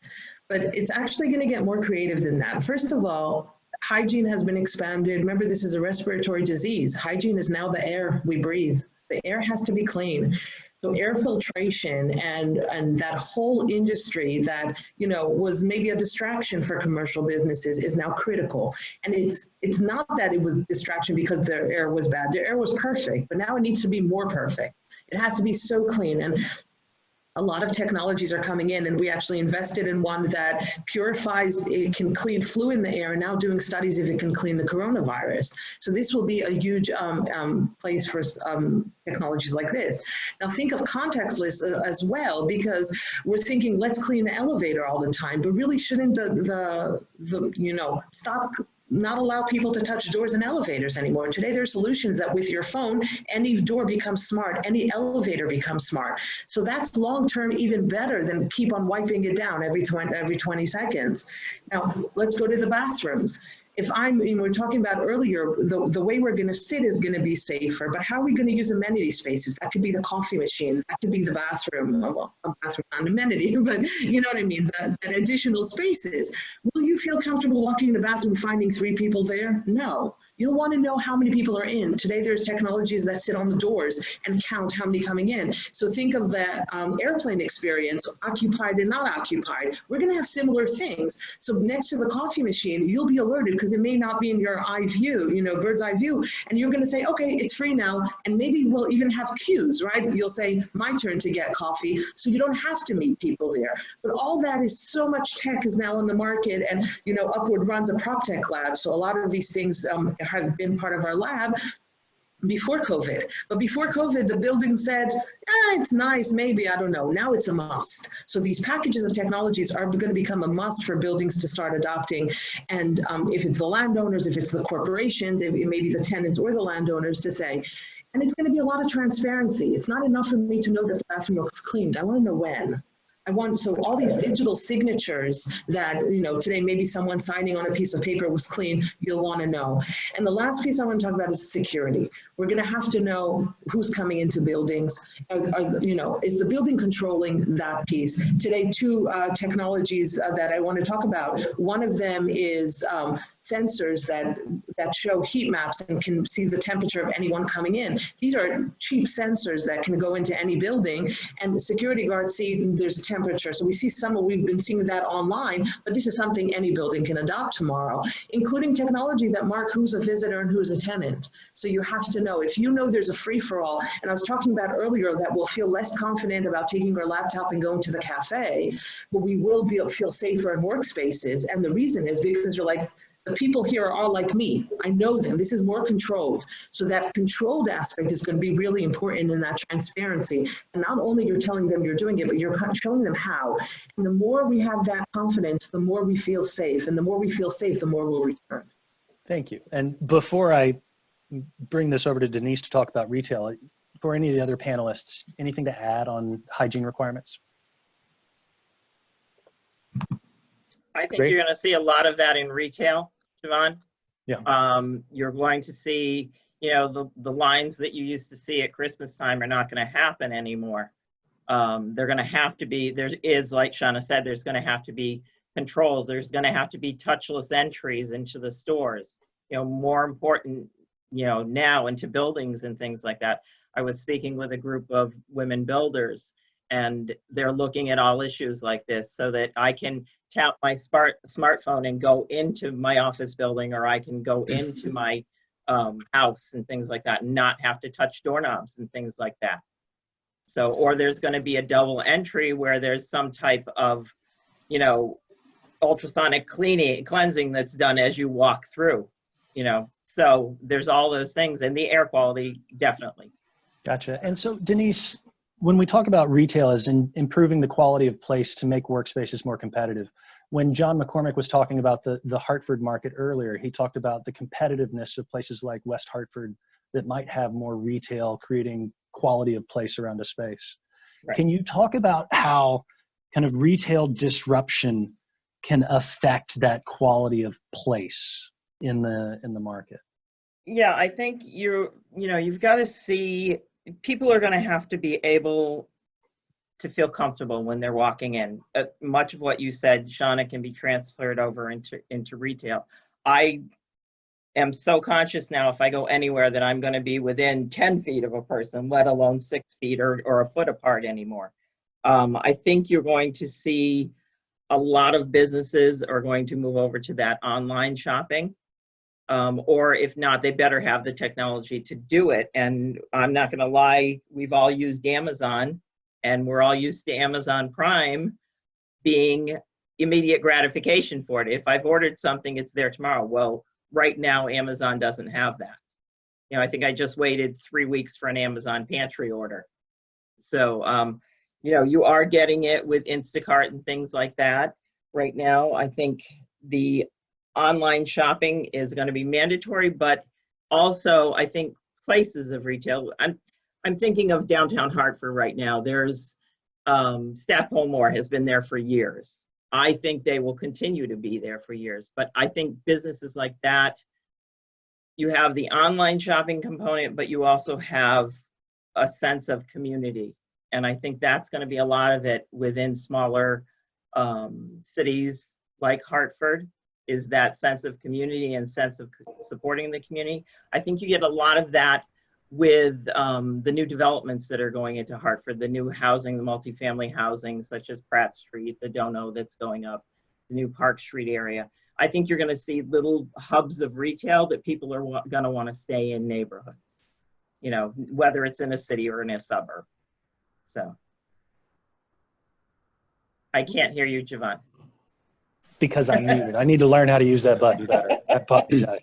But it's actually going to get more creative than that. First of all, hygiene has been expanded. Remember, this is a respiratory disease. Hygiene is now the air we breathe. The air has to be clean. So air filtration and that whole industry that, you know, was maybe a distraction for commercial businesses is now critical. And it's not that it was a distraction because their air was bad. Their air was perfect, but now it needs to be more perfect. It has to be so clean. And a lot of technologies are coming in, and we actually invested in one that purifies, it can clean flu in the air, and now doing studies if it can clean the coronavirus. So this will be a huge place for technologies like this. Now think of contactless as well, because we're thinking let's clean the elevator all the time, but really shouldn't the you know, stop not allow people to touch doors and elevators anymore. Today, there are solutions that with your phone, any door becomes smart, any elevator becomes smart. So that's long-term even better than keep on wiping it down every 20 seconds. Now, let's go to the bathrooms. If we were talking about earlier, the way we're going to sit is going to be safer, but how are we going to use amenity spaces? That could be the coffee machine, that could be the bathroom. Well, a bathroom not an amenity, but you know what I mean, that additional spaces. Will you feel comfortable walking in the bathroom and finding 3 people there? No. You'll want to know how many people are in. Today, there's technologies that sit on the doors and count how many coming in. So think of the airplane experience, occupied and not occupied. We're going to have similar things. So next to the coffee machine, you'll be alerted because it may not be in your eye view, bird's eye view. And you're going to say, okay, it's free now. And maybe we'll even have queues, right? You'll say, my turn to get coffee. So you don't have to meet people there. But all that is so much tech is now on the market. And, Upward runs a prop tech lab. So a lot of these things have been part of our lab before COVID. But before COVID, the building said, it's nice, maybe, I don't know. Now it's a must. So these packages of technologies are going to become a must for buildings to start adopting. And if it's the landowners, if it's the corporations, it may be the tenants or the landowners to say, and it's going to be a lot of transparency. It's not enough for me to know that the bathroom looks cleaned. I want to know when. So all these digital signatures that, today maybe someone signing on a piece of paper was clean, you'll want to know. And the last piece I want to talk about is security. We're going to have to know who's coming into buildings. Is the building controlling that piece? Today, 2 technologies that I want to talk about. One of them is sensors that show heat maps and can see the temperature of anyone coming in. These are cheap sensors that can go into any building, and the security guards see there's a temperature. So we've been seeing that online, but this is something any building can adopt tomorrow, including technology that mark who's a visitor and who's a tenant. So you have to know, if you know there's a free-for-all, and I was talking about earlier that we'll feel less confident about taking our laptop and going to the cafe, but we will feel safer in workspaces. And the reason is because you're like, the people here are all like me. I know them. This is more controlled. So that controlled aspect is going to be really important in that transparency. And not only you're telling them you're doing it, but you're showing them how. And the more we have that confidence, the more we feel safe. And the more we feel safe, the more we'll return. Thank you. And before I bring this over to Denise to talk about retail, for any of the other panelists, anything to add on hygiene requirements? I think Great. you're going to see a lot of that in retail, Siobhan. Yeah. You're going to see, the lines that you used to see at Christmas time are not going to happen anymore. They're going to have to be, like Shauna said, there's going to have to be controls. There's going to have to be touchless entries into the stores. More important, now into buildings and things like that. I was speaking with a group of women builders, and they're looking at all issues like this so that I can tap my smartphone and go into my office building, or I can go into my house and things like that, and not have to touch doorknobs and things like that. So, or there's going to be a double entry where there's some type of, ultrasonic cleansing that's done as you walk through, So there's all those things, and the air quality, definitely. Gotcha. And so Denise, when we talk about retail as in improving the quality of place to make workspaces more competitive, when John McCormick was talking about the Hartford market earlier, he talked about the competitiveness of places like West Hartford that might have more retail, creating quality of place around a space. Right. Can you talk about how kind of retail disruption can affect that quality of place in the market? Yeah, I think you've got to see, people are going to have to be able to feel comfortable when they're walking in. Much of what you said, Shauna, can be transferred over into retail. I am so conscious now, if I go anywhere, that I'm going to be within 10 feet of a person, let alone 6 feet or a foot apart anymore. I think you're going to see a lot of businesses are going to move over to that online shopping. Or if not, they better have the technology to do it. And I'm not going to lie, we've all used Amazon, and we're all used to Amazon Prime being immediate gratification for it. If I've ordered something, it's there tomorrow. Well, right now, Amazon doesn't have that. I think I just waited 3 weeks for an Amazon pantry order. So, you are getting it with Instacart and things like that right now. I think the online shopping is going to be mandatory, but also I think places of retail. I'm thinking of downtown Hartford right now. There's Stackpole Moore has been there for years. I think they will continue to be there for years, but I think businesses like that, you have the online shopping component, but you also have a sense of community. And I think that's going to be a lot of it within smaller cities like Hartford, is that sense of community and sense of supporting the community. I think you get a lot of that with the new developments that are going into Hartford, the new housing, the multifamily housing, such as Pratt Street, the Dono that's going up, the new Park Street area. I think you're going to see little hubs of retail that people are going to want to stay in neighborhoods, you know, whether it's in a city or in a suburb. So I can't hear you, Javon. Because I'm muted. I need to learn how to use that button better. I apologize.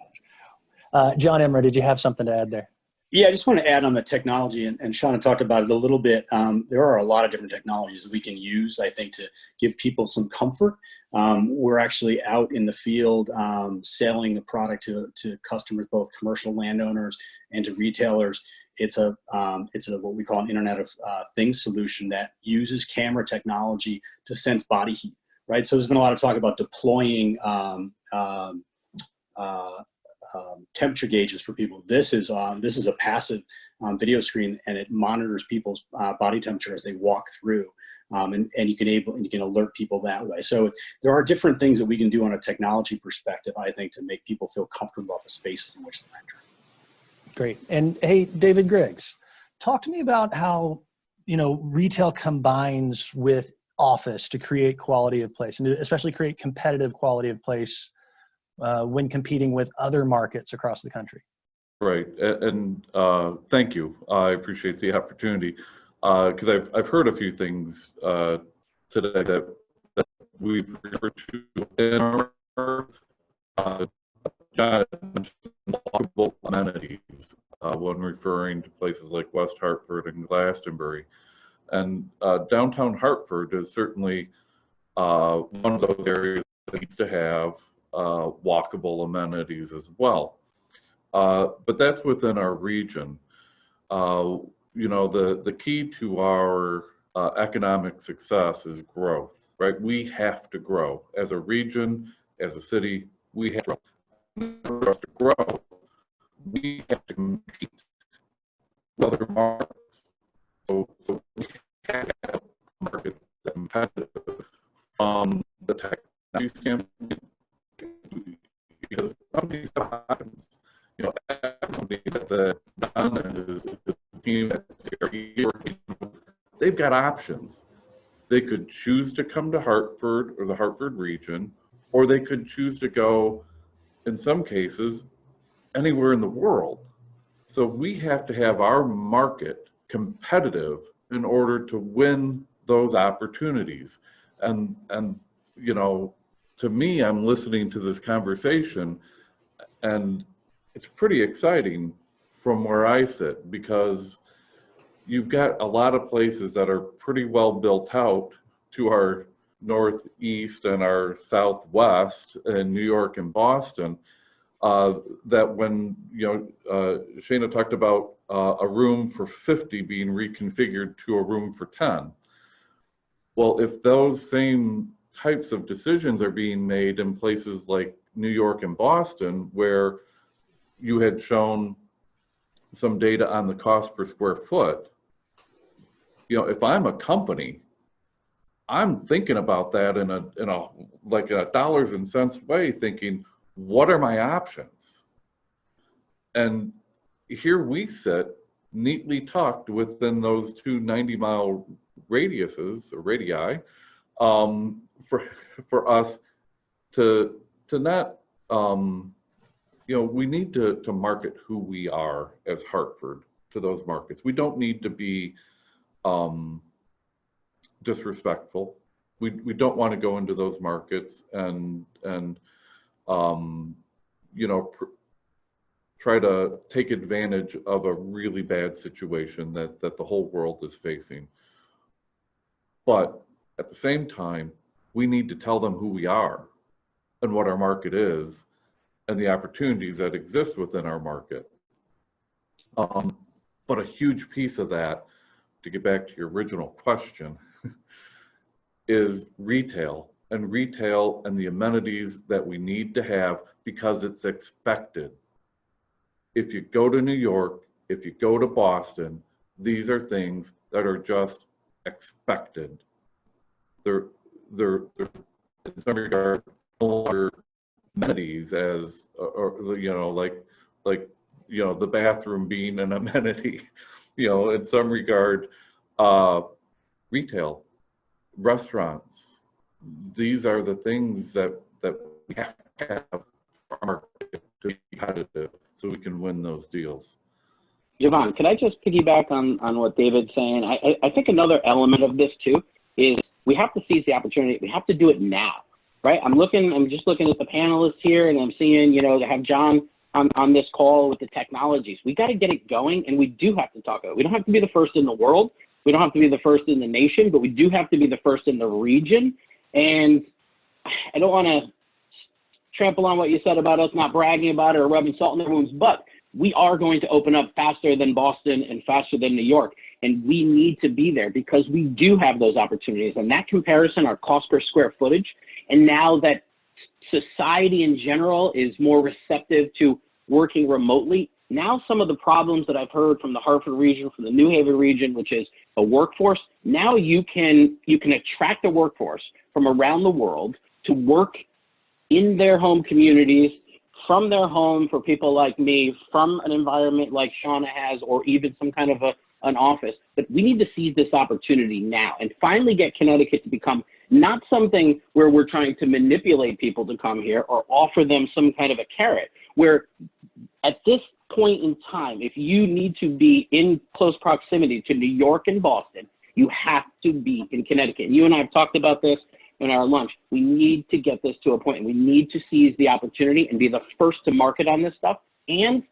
John Emmer, did you have something to add there? Yeah, I just want to add on the technology, and Shauna talked about it a little bit. There are a lot of different technologies that we can use, I think, to give people some comfort. We're actually out in the field selling the product to customers, both commercial landowners and to retailers. It's a what we call an Internet of Things solution that uses camera technology to sense body heat, right? So there's been a lot of talk about deploying temperature gauges for people. This is a passive video screen, and it monitors people's body temperature as they walk through, and you can alert people that way. So there are different things that we can do on a technology perspective, I think, to make people feel comfortable about the spaces in which they're entering. Great. And hey, David Griggs, talk to me about how, you know, retail combines with office to create quality of place, and to especially create competitive quality of place when competing with other markets across the country. Right, and thank you. I appreciate the opportunity, because I've heard a few things today that we've referred to in our John mentioned walkable amenities when referring to places like West Hartford and Glastonbury, and downtown Hartford is certainly one of those areas that needs to have walkable amenities as well. But that's within our region. You know, the key to our economic success is growth, right? We have to grow as a region, as a city. We have to grow. For us to grow, we have to compete with other markets. So we have to have a market that's competitive from the technology standpoint, because companies have options. You know, every company that Don is the team that's working, they've got options. They could choose to come to Hartford or the Hartford region, or they could choose to go, in some cases, anywhere in the world. So we have to have our market competitive in order to win those opportunities. And you know, to me, I'm listening to this conversation, and it's pretty exciting from where I sit, because you've got a lot of places that are pretty well built out to our northeast and our southwest in New York and Boston, that when, you know, Shana talked about a room for 50 being reconfigured to a room for 10. Well, if those same types of decisions are being made in places like New York and Boston, where you had shown some data on the cost per square foot, you know, if I'm a company, I'm thinking about that in a dollars and cents way, thinking, what are my options? And here we sit neatly tucked within those two 90-mile radiuses or radii, for us to not, you know, we need to market who we are as Hartford to those markets. We don't need to be disrespectful. We don't want to go into those markets and you know, try to take advantage of a really bad situation that the whole world is facing. But at the same time, we need to tell them who we are. and what our market is and the opportunities that exist within our market. But a huge piece of that, to get back to your original question, is retail and the amenities that we need to have because it's expected. If you go to New York, if you go to Boston, these are things that are just expected. They're in some regard no longer amenities as, or you know, like you know, the bathroom being an amenity. You know, in some regard, retail, restaurants, these are the things that we have to have for our market to be competitive so we can win those deals. Javon, could I just piggyback on what David's saying? I think another element of this too is we have to seize the opportunity. We have to do it now, right? I'm just looking at the panelists here, and I'm seeing, you know, to have John on this call with the technologies. We got to get it going, and we do have to talk about it. We don't have to be the first in the world. We don't have to be the first in the nation, but we do have to be the first in the region. And I don't want to trample on what you said about us not bragging about it or rubbing salt in their wounds, but we are going to open up faster than Boston and faster than New York. And we need to be there because we do have those opportunities. And that comparison, our cost per square footage, and now that society in general is more receptive to working remotely, now some of the problems that I've heard from the Hartford region, from the New Haven region, which is a workforce, now you can attract a workforce from around the world to work in their home communities, from their home for people like me, from an environment like Shauna has, or even some kind of an office. But we need to seize this opportunity now and finally get Connecticut to become not something where we're trying to manipulate people to come here or offer them some kind of a carrot, where at this point in time, if you need to be in close proximity to New York and Boston, you have to be in Connecticut. And you and I have talked about this in our lunch. We need to get this to a point. We need to seize the opportunity and be the first to market on this stuff and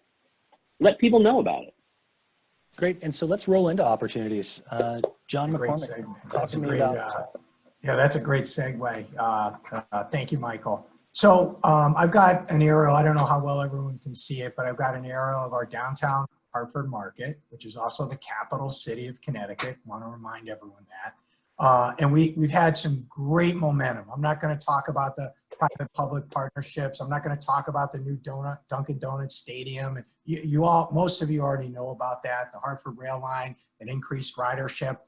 let people know about it. Great. And so let's roll into opportunities. John McCormick, talk to me about. Yeah, that's a great segue. Thank you, Michael. So I've got an aerial. I don't know how well everyone can see it, but I've got an aerial of our downtown Hartford market, which is also the capital city of Connecticut. I want to remind everyone that. And we've had some great momentum. I'm not going to talk about the private-public partnerships. I'm not going to talk about the new Dunkin' Donuts Stadium. And you all, most of you already know about that. The Hartford Rail Line, an increased ridership.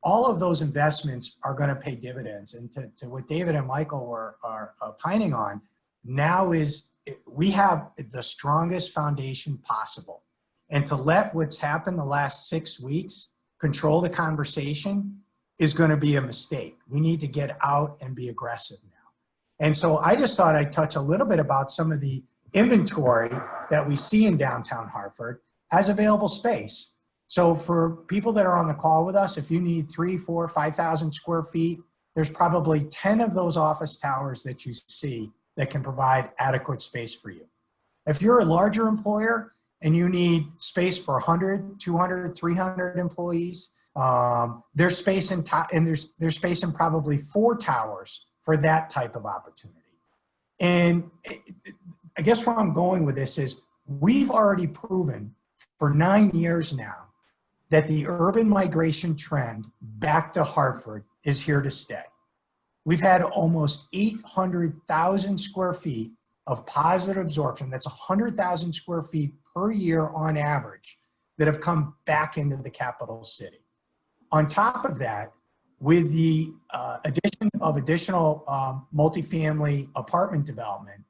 All of those investments are going to pay dividends. And to what David and Michael are opining on, now is we have the strongest foundation possible. And to let what's happened the last 6 weeks control the conversation is going to be a mistake. We need to get out and be aggressive now. And so I just thought I'd touch a little bit about some of the inventory that we see in downtown Hartford as available space. So for people that are on the call with us, if you need 3, 4, 5,000 square feet, there's probably 10 of those office towers that you see that can provide adequate space for you. If you're a larger employer and you need space for 100, 200, 300 employees, there's space in there's space in probably 4 towers for that type of opportunity. And I guess where I'm going with this is we've already proven for 9 years now that the urban migration trend back to Hartford is here to stay. We've had almost 800,000 square feet of positive absorption. That's 100,000 square feet per year on average that have come back into the capital city. On top of that, with the addition of additional multifamily apartment development,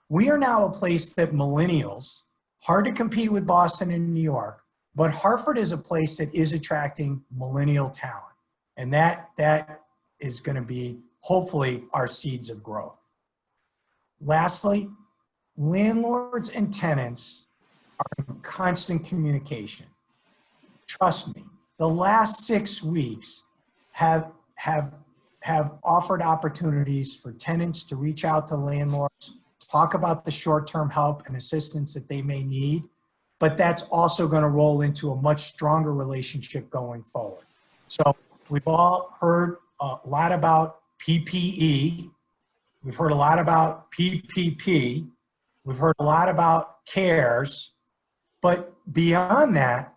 we are now a place that millennials, hard to compete with Boston and New York, but Hartford is a place that is attracting millennial talent. And that is going to be hopefully our seeds of growth. Lastly, landlords and tenants are in constant communication. Trust me, the last 6 weeks have offered opportunities for tenants to reach out to landlords, talk about the short-term help and assistance that they may need, but that's also going to roll into a much stronger relationship going forward. So we've all heard a lot about PPE, We've heard a lot about PPP. We've heard a lot about CARES. But beyond that,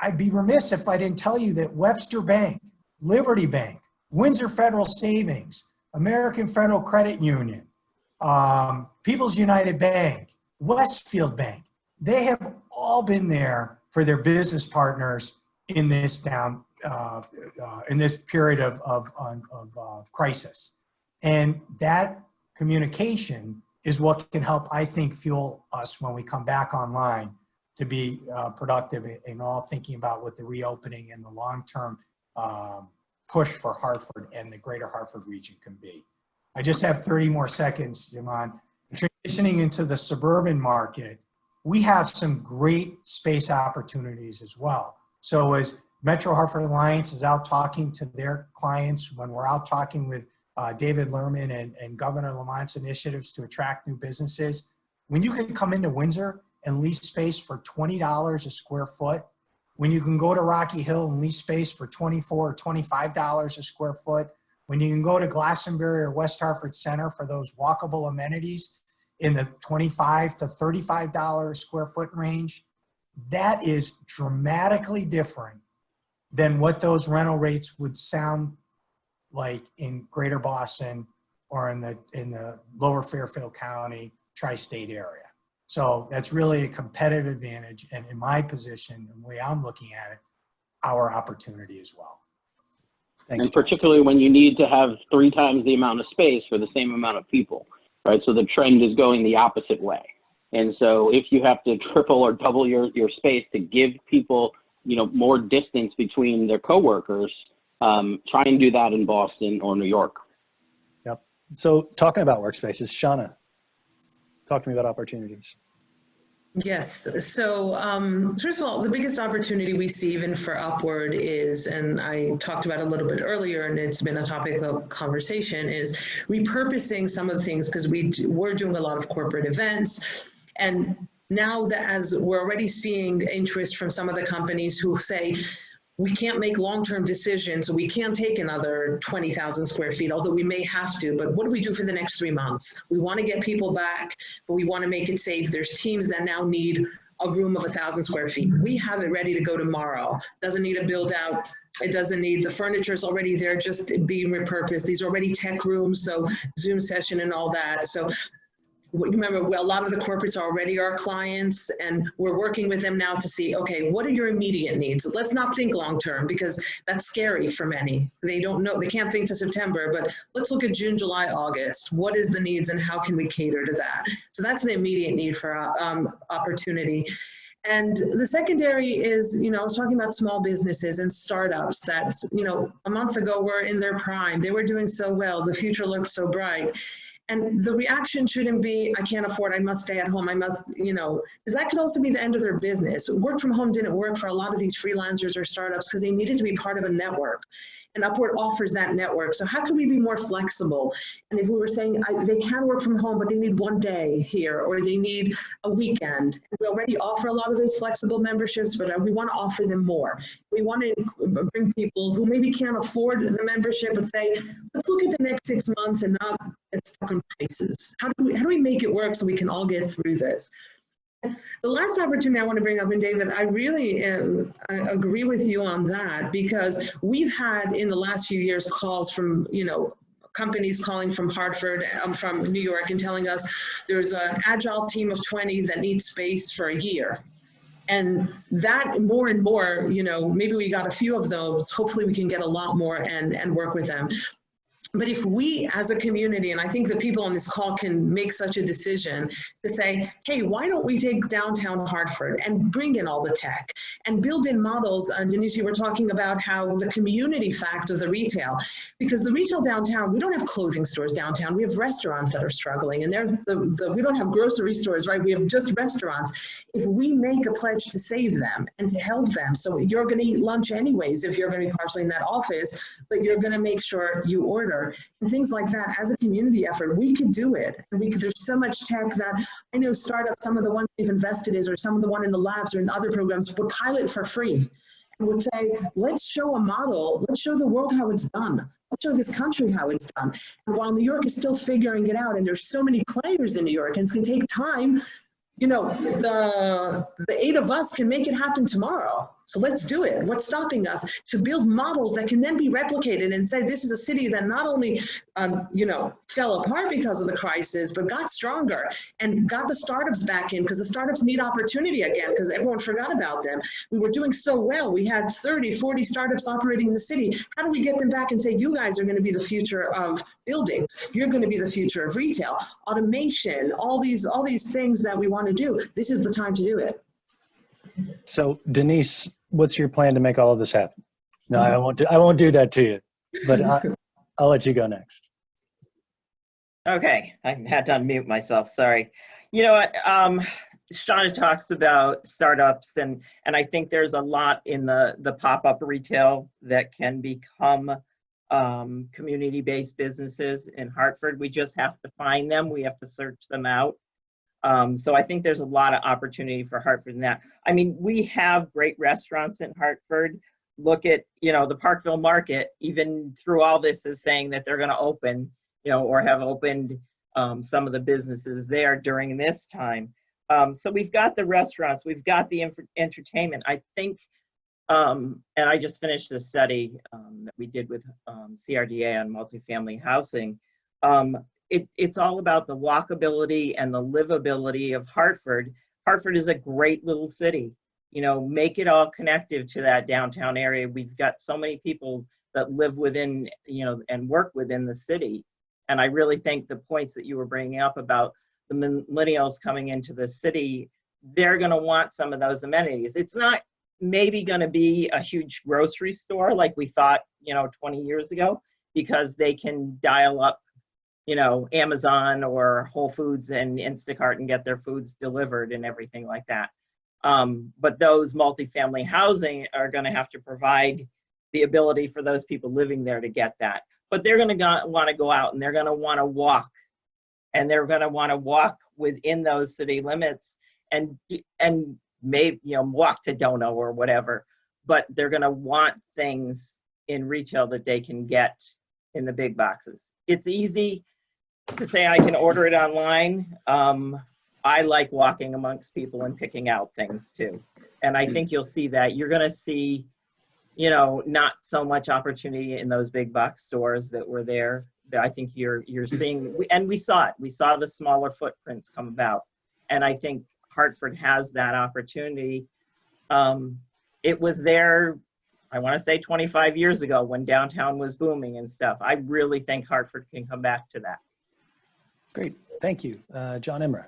I'd be remiss if I didn't tell you that Webster Bank, Liberty Bank, Windsor Federal Savings, American Federal Credit Union, People's United Bank, Westfield Bank, they have all been there for their business partners in this in this period of crisis. And that communication is what can help, I think, fuel us when we come back online to be productive in all thinking about what the reopening and the long-term push for Hartford and the greater Hartford region can be. I just have 30 more seconds, Jamon. Transitioning into the suburban market, we have some great space opportunities as well. So as Metro Hartford Alliance is out talking to their clients, when we're out talking with David Lerman and Governor Lamont's initiatives to attract new businesses, when you can come into Windsor and lease space for $20 a square foot, when you can go to Rocky Hill and lease space for $24 or $25 a square foot, when you can go to Glastonbury or West Hartford Center for those walkable amenities in the $25 to $35 a square foot range, that is dramatically different than what those rental rates would sound like in Greater Boston or in the lower Fairfield County tri-state area. So that's really a competitive advantage, and in my position, the way I'm looking at it, our opportunity as well. Thanks, and particularly when you need to have 3 times the amount of space for the same amount of people, right? So the trend is going the opposite way. And so if you have to triple or double your space to give people, you know, more distance between their coworkers, try and do that in Boston or New York. Yep. So talking about workspaces, Shauna, talk to me about opportunities. Yes. So first of all, the biggest opportunity we see even for Upward is, and I talked about it a little bit earlier, and it's been a topic of conversation, is repurposing some of the things, because we're doing a lot of corporate events. And now that as we're already seeing interest from some of the companies who say, we can't make long-term decisions, we can't take another 20,000 square feet, although we may have to, but what do we do for the next 3 months? We want to get people back, but we want to make it safe. There's teams that now need a room of 1,000 square feet. We have it ready to go tomorrow. Doesn't need a build out. It doesn't need, the furniture's already there, just being repurposed. These are already tech rooms, so Zoom session and all that. So remember, a lot of the corporates are already our clients, and we're working with them now to see, okay, what are your immediate needs? Let's not think long-term, because that's scary for many. They don't know, they can't think to September, but let's look at June, July, August. What is the needs and how can we cater to that? So that's the immediate need for opportunity. And the secondary is, you know, I was talking about small businesses and startups that, you know, a month ago were in their prime. They were doing so well. The future looked so bright. And the reaction shouldn't be, I can't afford, I must stay at home, I must, you know, because that could also be the end of their business. Work from home didn't work for a lot of these freelancers or startups because they needed to be part of a network. And Upward offers that network. So how can we be more flexible? And if we were saying they can work from home, but they need 1 day here, or they need a weekend. We already offer a lot of those flexible memberships, but we want to offer them more. We want to bring people who maybe can't afford the membership, but say, let's look at the next 6 months and not get stuck in places. How do we make it work so we can all get through this? The last opportunity I want to bring up, and David, I really agree with you on that, because we've had in the last few years calls from, you know, companies calling from Hartford, from New York, and telling us there's an agile team of 20 that needs space for a year. And that more and more, you know, maybe we got a few of those, hopefully we can get a lot more and work with them. But if we as a community, and I think the people on this call can make such a decision to say, hey, why don't we take downtown Hartford and bring in all the tech and build in models? And Denise, you were talking about how the community fact of the retail, because the retail downtown, we don't have clothing stores downtown. We have restaurants that are struggling, and we don't have grocery stores, right? We have just restaurants. If we make a pledge to save them and to help them, so you're going to eat lunch anyways if you're going to be partially in that office, but you're going to make sure you order. And things like that, as a community effort, we could do it. And there's so much tech that I know startups, some of the ones we've invested in, or some of the one in the labs or in other programs, would pilot for free. and would say, let's show a model, let's show the world how it's done. Let's show this country how it's done. And while New York is still figuring it out, and there's so many players in New York, and it's gonna take time, you know, the 8 of us can make it happen tomorrow. So let's do it. What's stopping us? To build models that can then be replicated and say, this is a city that not only, you know, fell apart because of the crisis, but got stronger and got the startups back in, because the startups need opportunity again, because everyone forgot about them. We were doing so well. We had 30, 40 startups operating in the city. How do we get them back and say, you guys are going to be the future of buildings. You're going to be the future of retail, automation, all these things that we want to do. This is the time to do it. So Denise, what's your plan to make all of this happen? No, I won't do that to you, but I'll let you go next. Okay, I had to unmute myself, sorry. You know what, Shauna talks about startups, and I think there's a lot in the pop-up retail that can become community-based businesses in Hartford. We just have to find them, we have to search them out. So I think there's a lot of opportunity for Hartford in that. I mean, we have great restaurants in Hartford. Look at, you know, the Parkville Market, even through all this, is saying that they're going to open, you know, or have opened some of the businesses there during this time. So we've got the restaurants, we've got the entertainment. I think, and I just finished this study that we did with CRDA on multifamily housing. It's all about the walkability and the livability of Hartford. Hartford is a great little city. You know, make it all connected to that downtown area. We've got so many people that live within, you know, and work within the city. And I really think the points that you were bringing up about the millennials coming into the city, they're going to want some of those amenities. It's not maybe going to be a huge grocery store like we thought, you know, 20 years ago, because they can dial up, you know, Amazon or Whole Foods and Instacart and get their foods delivered and everything like that. But those multifamily housing are going to have to provide the ability for those people living there to get that. But they're going to want to go out and they're going to want to walk, and they're going to want to walk within those city limits and maybe, you know, walk to Dono or whatever. But they're going to want things in retail that they can get in the big boxes. It's easy to say I can order it online. I like walking amongst people and picking out things too. And I think you'll see that. You're going to see, you know, not so much opportunity in those big box stores that were there. I think you're seeing, and we saw it. We saw the smaller footprints come about. And I think Hartford has that opportunity. It was there, I want to say 25 years ago when downtown was booming and stuff. I really think Hartford can come back to that. Great, thank you. John Imra.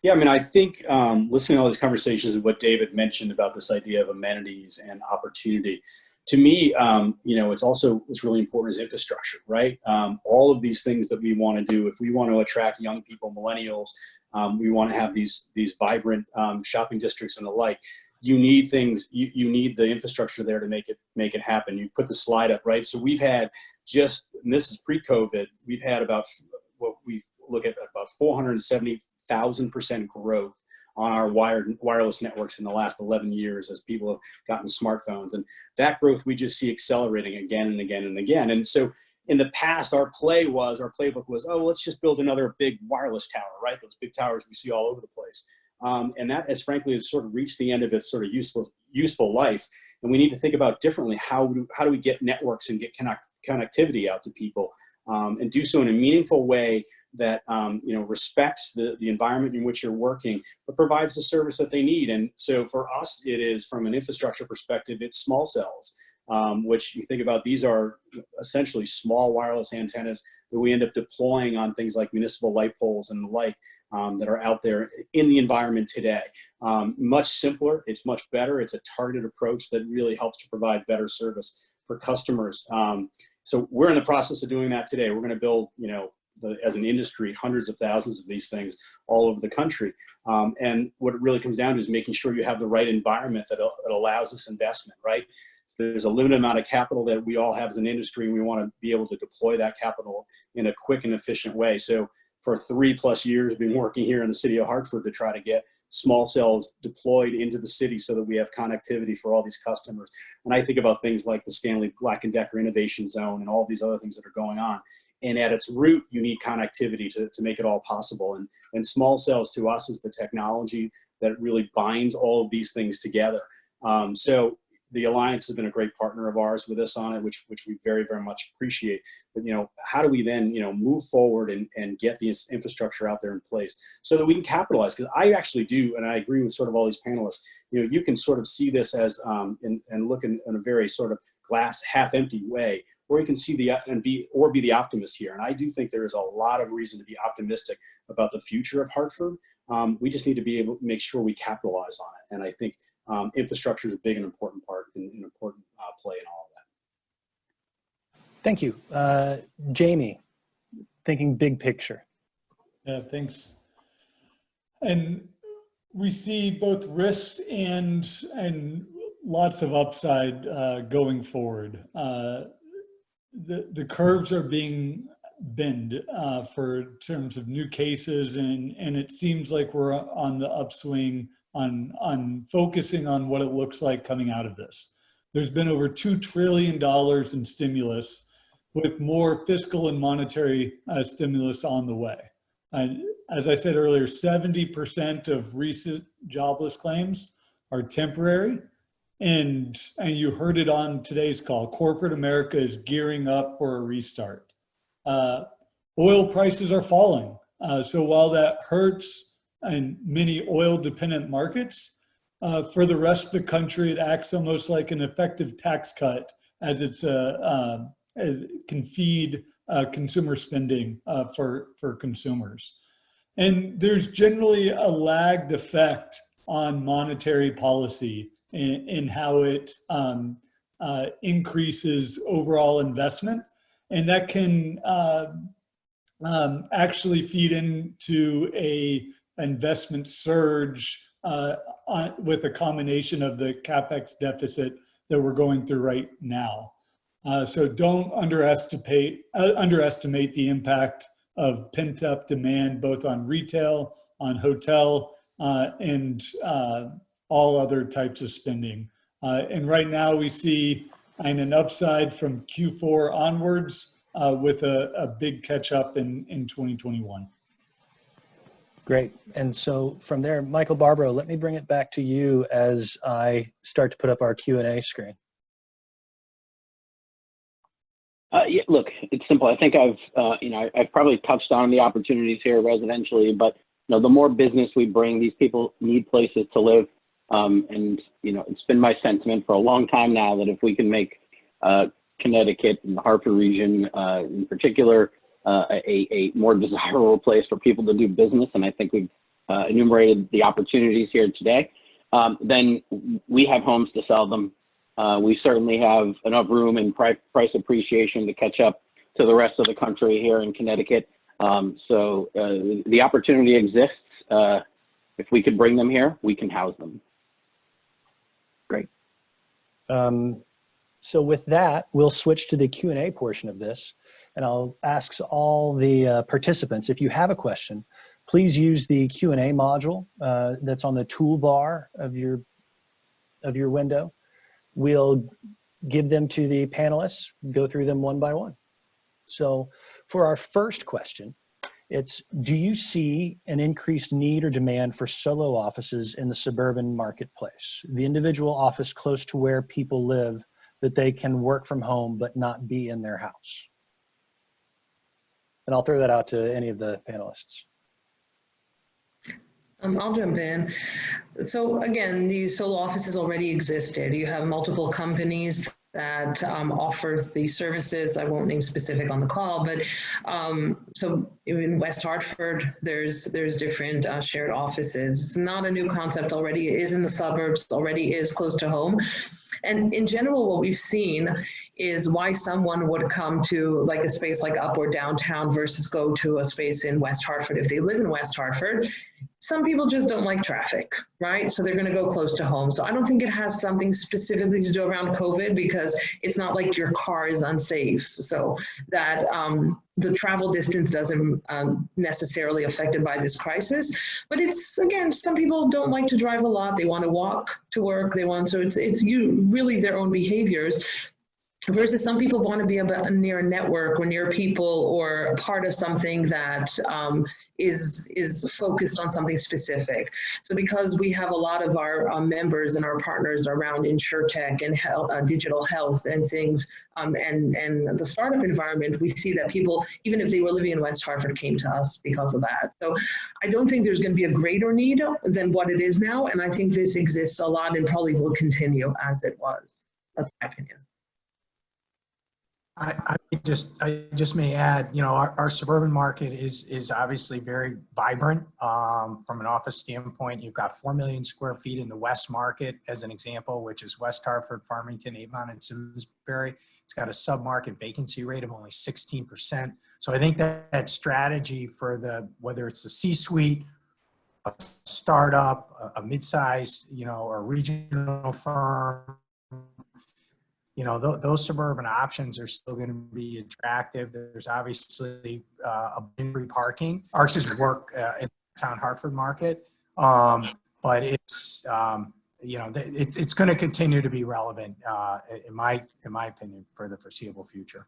Yeah, I mean, I think listening to all these conversations and what David mentioned about this idea of amenities and opportunity, to me, you know, what's really important is infrastructure, right? All of these things that we want to do, if we want to attract young people, millennials, we want to have these vibrant shopping districts and the like. You need things, you need the infrastructure there to make it happen. You put the slide up, right? So we've had and this is pre-COVID, we've had about what we look at about 470,000% growth on our wireless networks in the last 11 years as people have gotten smartphones. And that growth we just see accelerating again and again and again. And so in the past, our playbook was, oh, let's just build another big wireless tower, right? Those big towers we see all over the place. And that has frankly has sort of reached the end of its sort of useful life. And we need to think about differently, how do we get networks and get connectivity out to people, and do so in a meaningful way that you know, respects the environment in which you're working, but provides the service that they need. And so for us, it is, from an infrastructure perspective, it's small cells, which you think about, these are essentially small wireless antennas that we end up deploying on things like municipal light poles and the like, that are out there in the environment today. Much simpler, it's much better, it's a targeted approach that really helps to provide better service for customers. So we're in the process of doing that today. We're going to build, you know, as an industry, hundreds of thousands of these things all over the country. And what it really comes down to is making sure you have the right environment that allows this investment, right? So there's a limited amount of capital that we all have as an industry, and we want to be able to deploy that capital in a quick and efficient way. So for 3+ years, we've been working here in the city of Hartford to try to get small cells deployed into the city so that we have connectivity for all these customers. And I think about things like the Stanley Black & Decker Innovation Zone and all these other things that are going on. And at its root, you need connectivity to make it all possible. And small cells to us is the technology that really binds all of these things together. So the Alliance has been a great partner of ours with us on it, which we very, very much appreciate. But, how do we then, move forward and get this infrastructure out there in place so that we can capitalize? Because I actually do, and I agree with sort of all these panelists, you can sort of see this as, and look in a very sort of glass half empty way, or you can see be the optimist here. And I do think there is a lot of reason to be optimistic about the future of Hartford. We just need to be able to make sure we capitalize on it. And I think infrastructure is a big and important part and an important play in all of that. Thank you. Jamie, thinking big picture. Yeah, thanks. And we see both risks and lots of upside going forward. The curves are being bent for terms of new cases, and it seems like we're on the upswing on focusing on what it looks like coming out of this. There's been over $2 trillion in stimulus, with more fiscal and monetary stimulus on the way. As I said earlier, 70% of recent jobless claims are temporary. And you heard it on today's call, corporate America is gearing up for a restart. Oil prices are falling. So while that hurts in many oil dependent markets, for the rest of the country, it acts almost like an effective tax cut as it can feed consumer spending for consumers. And there's generally a lagged effect on monetary policy in how it increases overall investment. And that can actually feed into a investment surge with a combination of the CapEx deficit that we're going through right now. So don't underestimate the impact of pent-up demand, both on retail, on hotel, and all other types of spending. And right now we see an upside from Q4 onwards with a big catch up in 2021. Great. And so from there, Michael Barbaro, let me bring it back to you as I start to put up our Q&A screen. Yeah, look, it's simple. I think I've probably touched on the opportunities here residentially, but the more business we bring, these people need places to live. And it's been my sentiment for a long time now that if we can make Connecticut and the Hartford region in particular a more desirable place for people to do business, and I think we've enumerated the opportunities here today, then we have homes to sell them. We certainly have enough room and price appreciation to catch up to the rest of the country here in Connecticut. So the opportunity exists. If we could bring them here, we can house them. Great. So with that, we'll switch to the Q&A portion of this, and I'll ask all the participants, if you have a question, please use the Q&A module that's on the toolbar of your window. We'll give them to the panelists, go through them one by one. So for our first question, it's, do you see an increased need or demand for solo offices in the suburban marketplace? The individual office close to where people live that they can work from home but not be in their house. And I'll throw that out to any of the panelists. I'll jump in. So again, these solo offices already existed. You have multiple companies that offer these services. I won't name specific on the call, but so in West Hartford, there's different shared offices. It's not a new concept already. It is in the suburbs, already is close to home. And in general, what we've seen is why someone would come to like a space like up or downtown versus go to a space in West Hartford. If they live in West Hartford, some people just don't like traffic, right? So they're going to go close to home. So I don't think it has something specifically to do around COVID, because it's not like your car is unsafe. So that the travel distance doesn't necessarily affected by this crisis. But it's, again, some people don't like to drive a lot. They want to walk to work. They want, so it's really their own behaviors. Versus some people want to be near a network or near people or part of something that is focused on something specific. So because we have a lot of our members and our partners around InsurTech and health, digital health and things, and the startup environment, we see that people, even if they were living in West Hartford, came to us because of that. So I don't think there's going to be a greater need than what it is now. And I think this exists a lot and probably will continue as it was. That's my opinion. I just may add, you know, our suburban market is obviously very vibrant from an office standpoint. You've got 4 million square feet in the West Market, as an example, which is West Hartford, Farmington, Avon, and Simsbury. It's got a sub-market vacancy rate of only 16%. So I think that strategy for whether it's the C-suite, a startup, a mid-size, you know, or regional firm, you know, those suburban options are still going to be attractive. There's obviously free parking, or excuse me, work in the town Hartford market. But it's, you know, it's going to continue to be relevant, in my opinion, for the foreseeable future.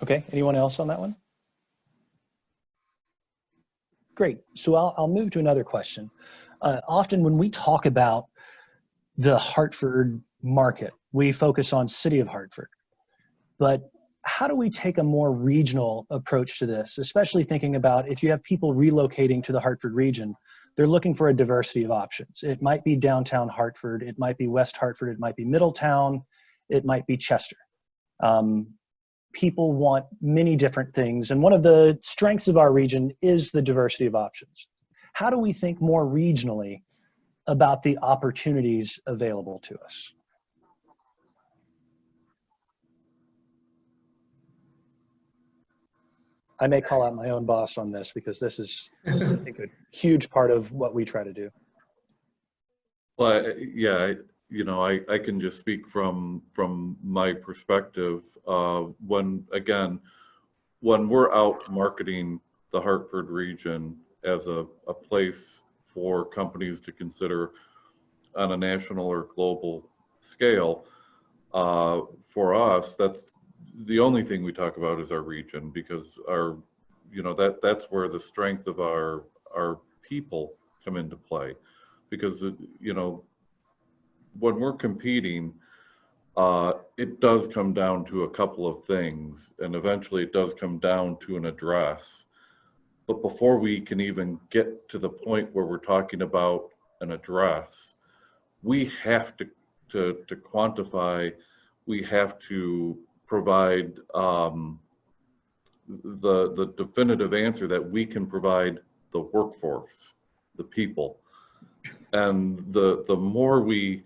Okay, anyone else on that one? Great, so I'll move to another question. Often when we talk about the Hartford market, we focus on City of Hartford. But how do we take a more regional approach to this, especially thinking about if you have people relocating to the Hartford region, they're looking for a diversity of options. It might be downtown Hartford, it might be West Hartford, it might be Middletown, it might be Chester. People want many different things, and one of the strengths of our region is the diversity of options. How do we think more regionally about the opportunities available to us? I may call out my own boss on this because this is, I think, a huge part of what we try to do. Well, yeah, you know, I can just speak from my perspective. When we're out marketing the Hartford region as a place for companies to consider on a national or global scale, for us, that's the only thing we talk about is our region, because our, you know, that's where the strength of our people come into play. Because, you know, when we're competing, it does come down to a couple of things, and eventually it does come down to an address. But before we can even get to the point where we're talking about an address, we have to quantify, we have to provide the definitive answer that we can provide the workforce, the people. And the more we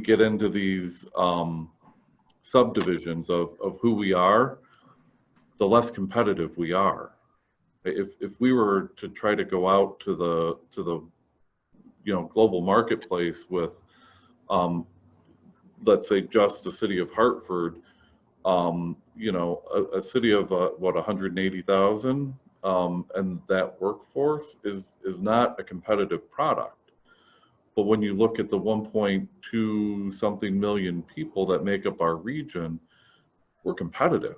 get into these subdivisions of who we are, the less competitive we are. If we were to try to go out to the you know, global marketplace with let's say just the City of Hartford, you know, a city of what, 180,000, and that workforce is not a competitive product. But when you look at the 1.2 something million people that make up our region, we're competitive.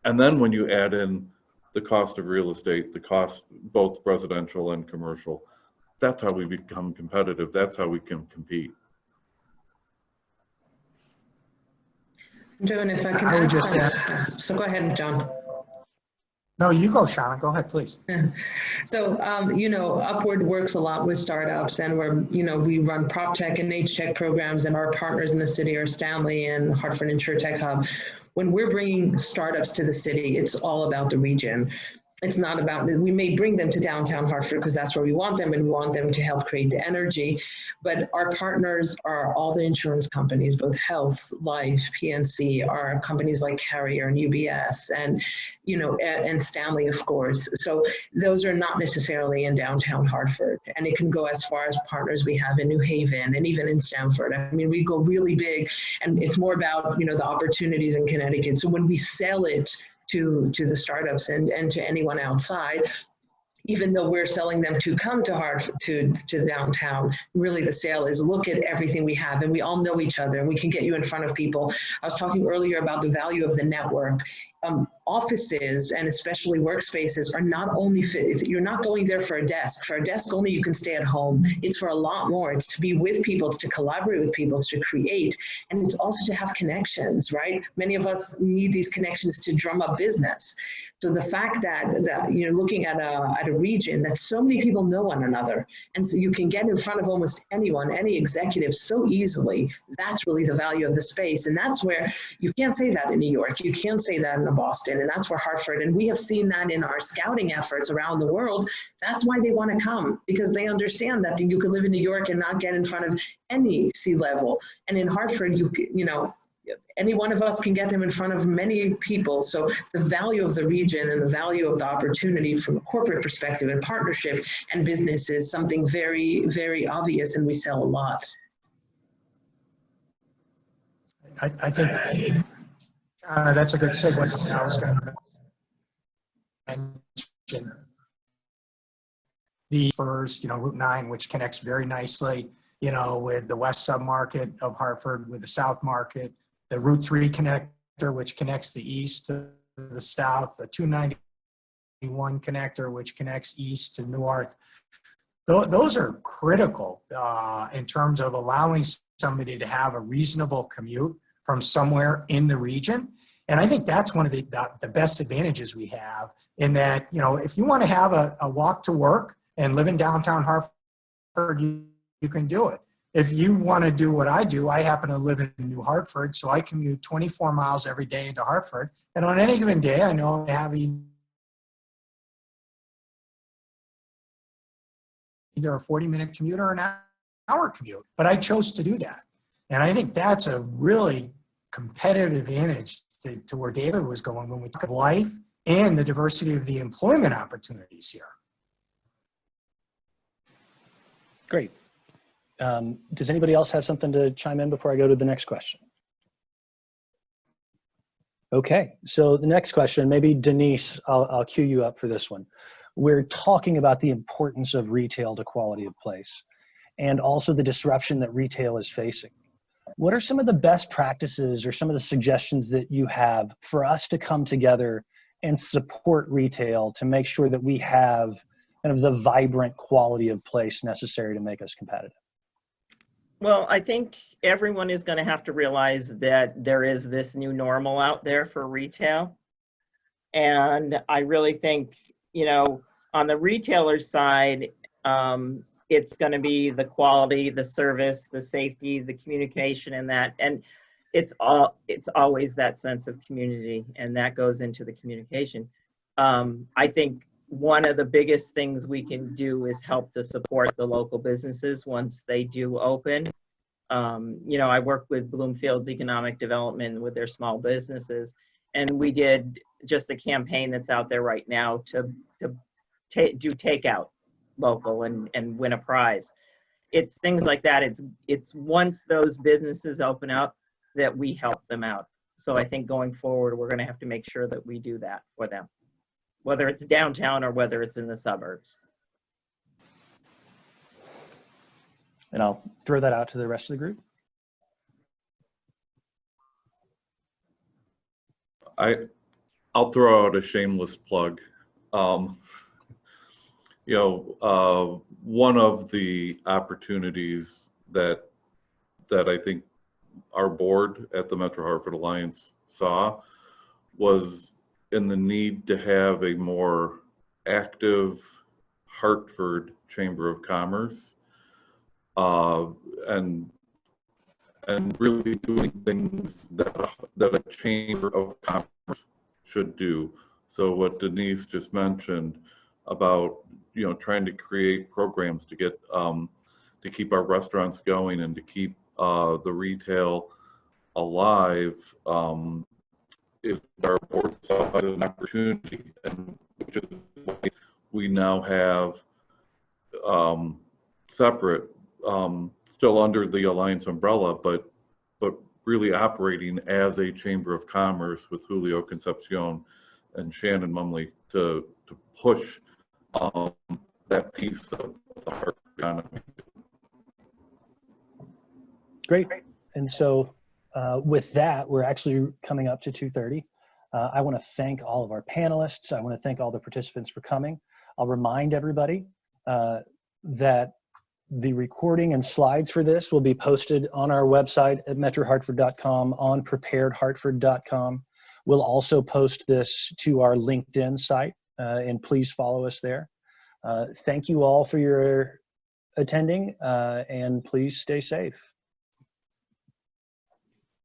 And then when you add in the cost of real estate, the cost, both residential and commercial, that's how we become competitive. That's how we can compete. Joan, if I can I would just add. So go ahead, John. No, you go, Shauna. Go ahead, please. So, you know, Upward works a lot with startups, and we run prop tech and age tech programs, and our partners in the city are Stanley and Hartford InsurTech Hub. When we're bringing startups to the city, it's all about the region. it's not about, we may bring them to downtown Hartford because that's where we want them and we want them to help create the energy. But our partners are all the insurance companies, both health, life, PNC, are companies like Carrier and UBS and, and Stanley, of course. So those are not necessarily in downtown Hartford. And it can go as far as partners we have in New Haven and even in Stamford. I mean, we go really big, and it's more about, the opportunities in Connecticut. So when we sell it to the startups and to anyone outside, even though we're selling them to come to Hartford, to downtown, really the sale is look at everything we have, and we all know each other, and we can get you in front of people. I was talking earlier about the value of the network. Offices and especially workspaces are not only you're not going there for a desk. For a desk only, you can stay at home. It's for a lot more. It's to be with people, it's to collaborate with people, it's to create, and it's also to have connections, right? Many of us need these connections to drum up business. So the fact that looking at a region that so many people know one another, and so you can get in front of almost anyone, any executive so easily, that's really the value of the space. And that's where you can't say that in New York, you can't say that in Boston, and that's where Hartford, and we have seen that in our scouting efforts around the world. That's why they want to come, because they understand that you could live in New York and not get in front of any C-level. And in Hartford, any one of us can get them in front of many people. So the value of the region and the value of the opportunity from a corporate perspective and partnership and business is something very, very obvious, and we sell a lot. I think that's a good segue. I was going to mention the first, Route 9, which connects very nicely, with the west submarket of Hartford, with the south market, the Route 3 connector, which connects the east to the south, the 291 connector, which connects east to north. Those are critical in terms of allowing somebody to have a reasonable commute from somewhere in the region. And I think that's one of the best advantages we have, in that, if you want to have a walk to work and live in downtown Hartford, you can do it. If you want to do what I do, I happen to live in New Hartford, so I commute 24 miles every day into Hartford. And on any given day, I know I have either a 40-minute commute or an hour commute, but I chose to do that. And I think that's a really competitive advantage to where David was going when we talk of life and the diversity of the employment opportunities here. Great. Does anybody else have something to chime in before I go to the next question? Okay, so the next question, maybe Denise, I'll cue you up for this one. We're talking about the importance of retail to quality of place, and also the disruption that retail is facing. What are some of the best practices or some of the suggestions that you have for us to come together and support retail to make sure that we have kind of the vibrant quality of place necessary to make us competitive? Well, I think everyone is going to have to realize that there is this new normal out there for retail. And I really think, on the retailer side, it's going to be the quality, the service, the safety, the communication, and that. And it's always that sense of community, and that goes into the communication. I think one of the biggest things we can do is help to support the local businesses once they do open. I work with Bloomfield's Economic Development with their small businesses, and we did just a campaign that's out there right now to do takeout local and win a prize. It's things like that. It's once those businesses open up that we help them out. So I think going forward, we're going to have to make sure that we do that for them, whether it's downtown or whether it's in the suburbs. And I'll throw that out to the rest of the group. I'll throw out a shameless plug. One of the opportunities that I think our board at the Metro Hartford Alliance saw was in the need to have a more active Hartford Chamber of Commerce, and really doing things that a Chamber of Commerce should do, So what Denise just mentioned about, trying to create programs to get, to keep our restaurants going and to keep the retail alive, if our board saw as an opportunity, and which is why we now have separate, still under the Alliance umbrella, but really operating as a chamber of commerce with Julio Concepcion and Shannon Mumley to push that piece of the Hartford economy. Great. And so with that, we're actually coming up to 2:30. I want to thank all of our panelists. I want to thank all the participants for coming. I'll remind everybody that the recording and slides for this will be posted on our website at metrohartford.com, on preparedhartford.com. We'll also post this to our LinkedIn site, and please follow us there. Thank you all for your attending, and please stay safe.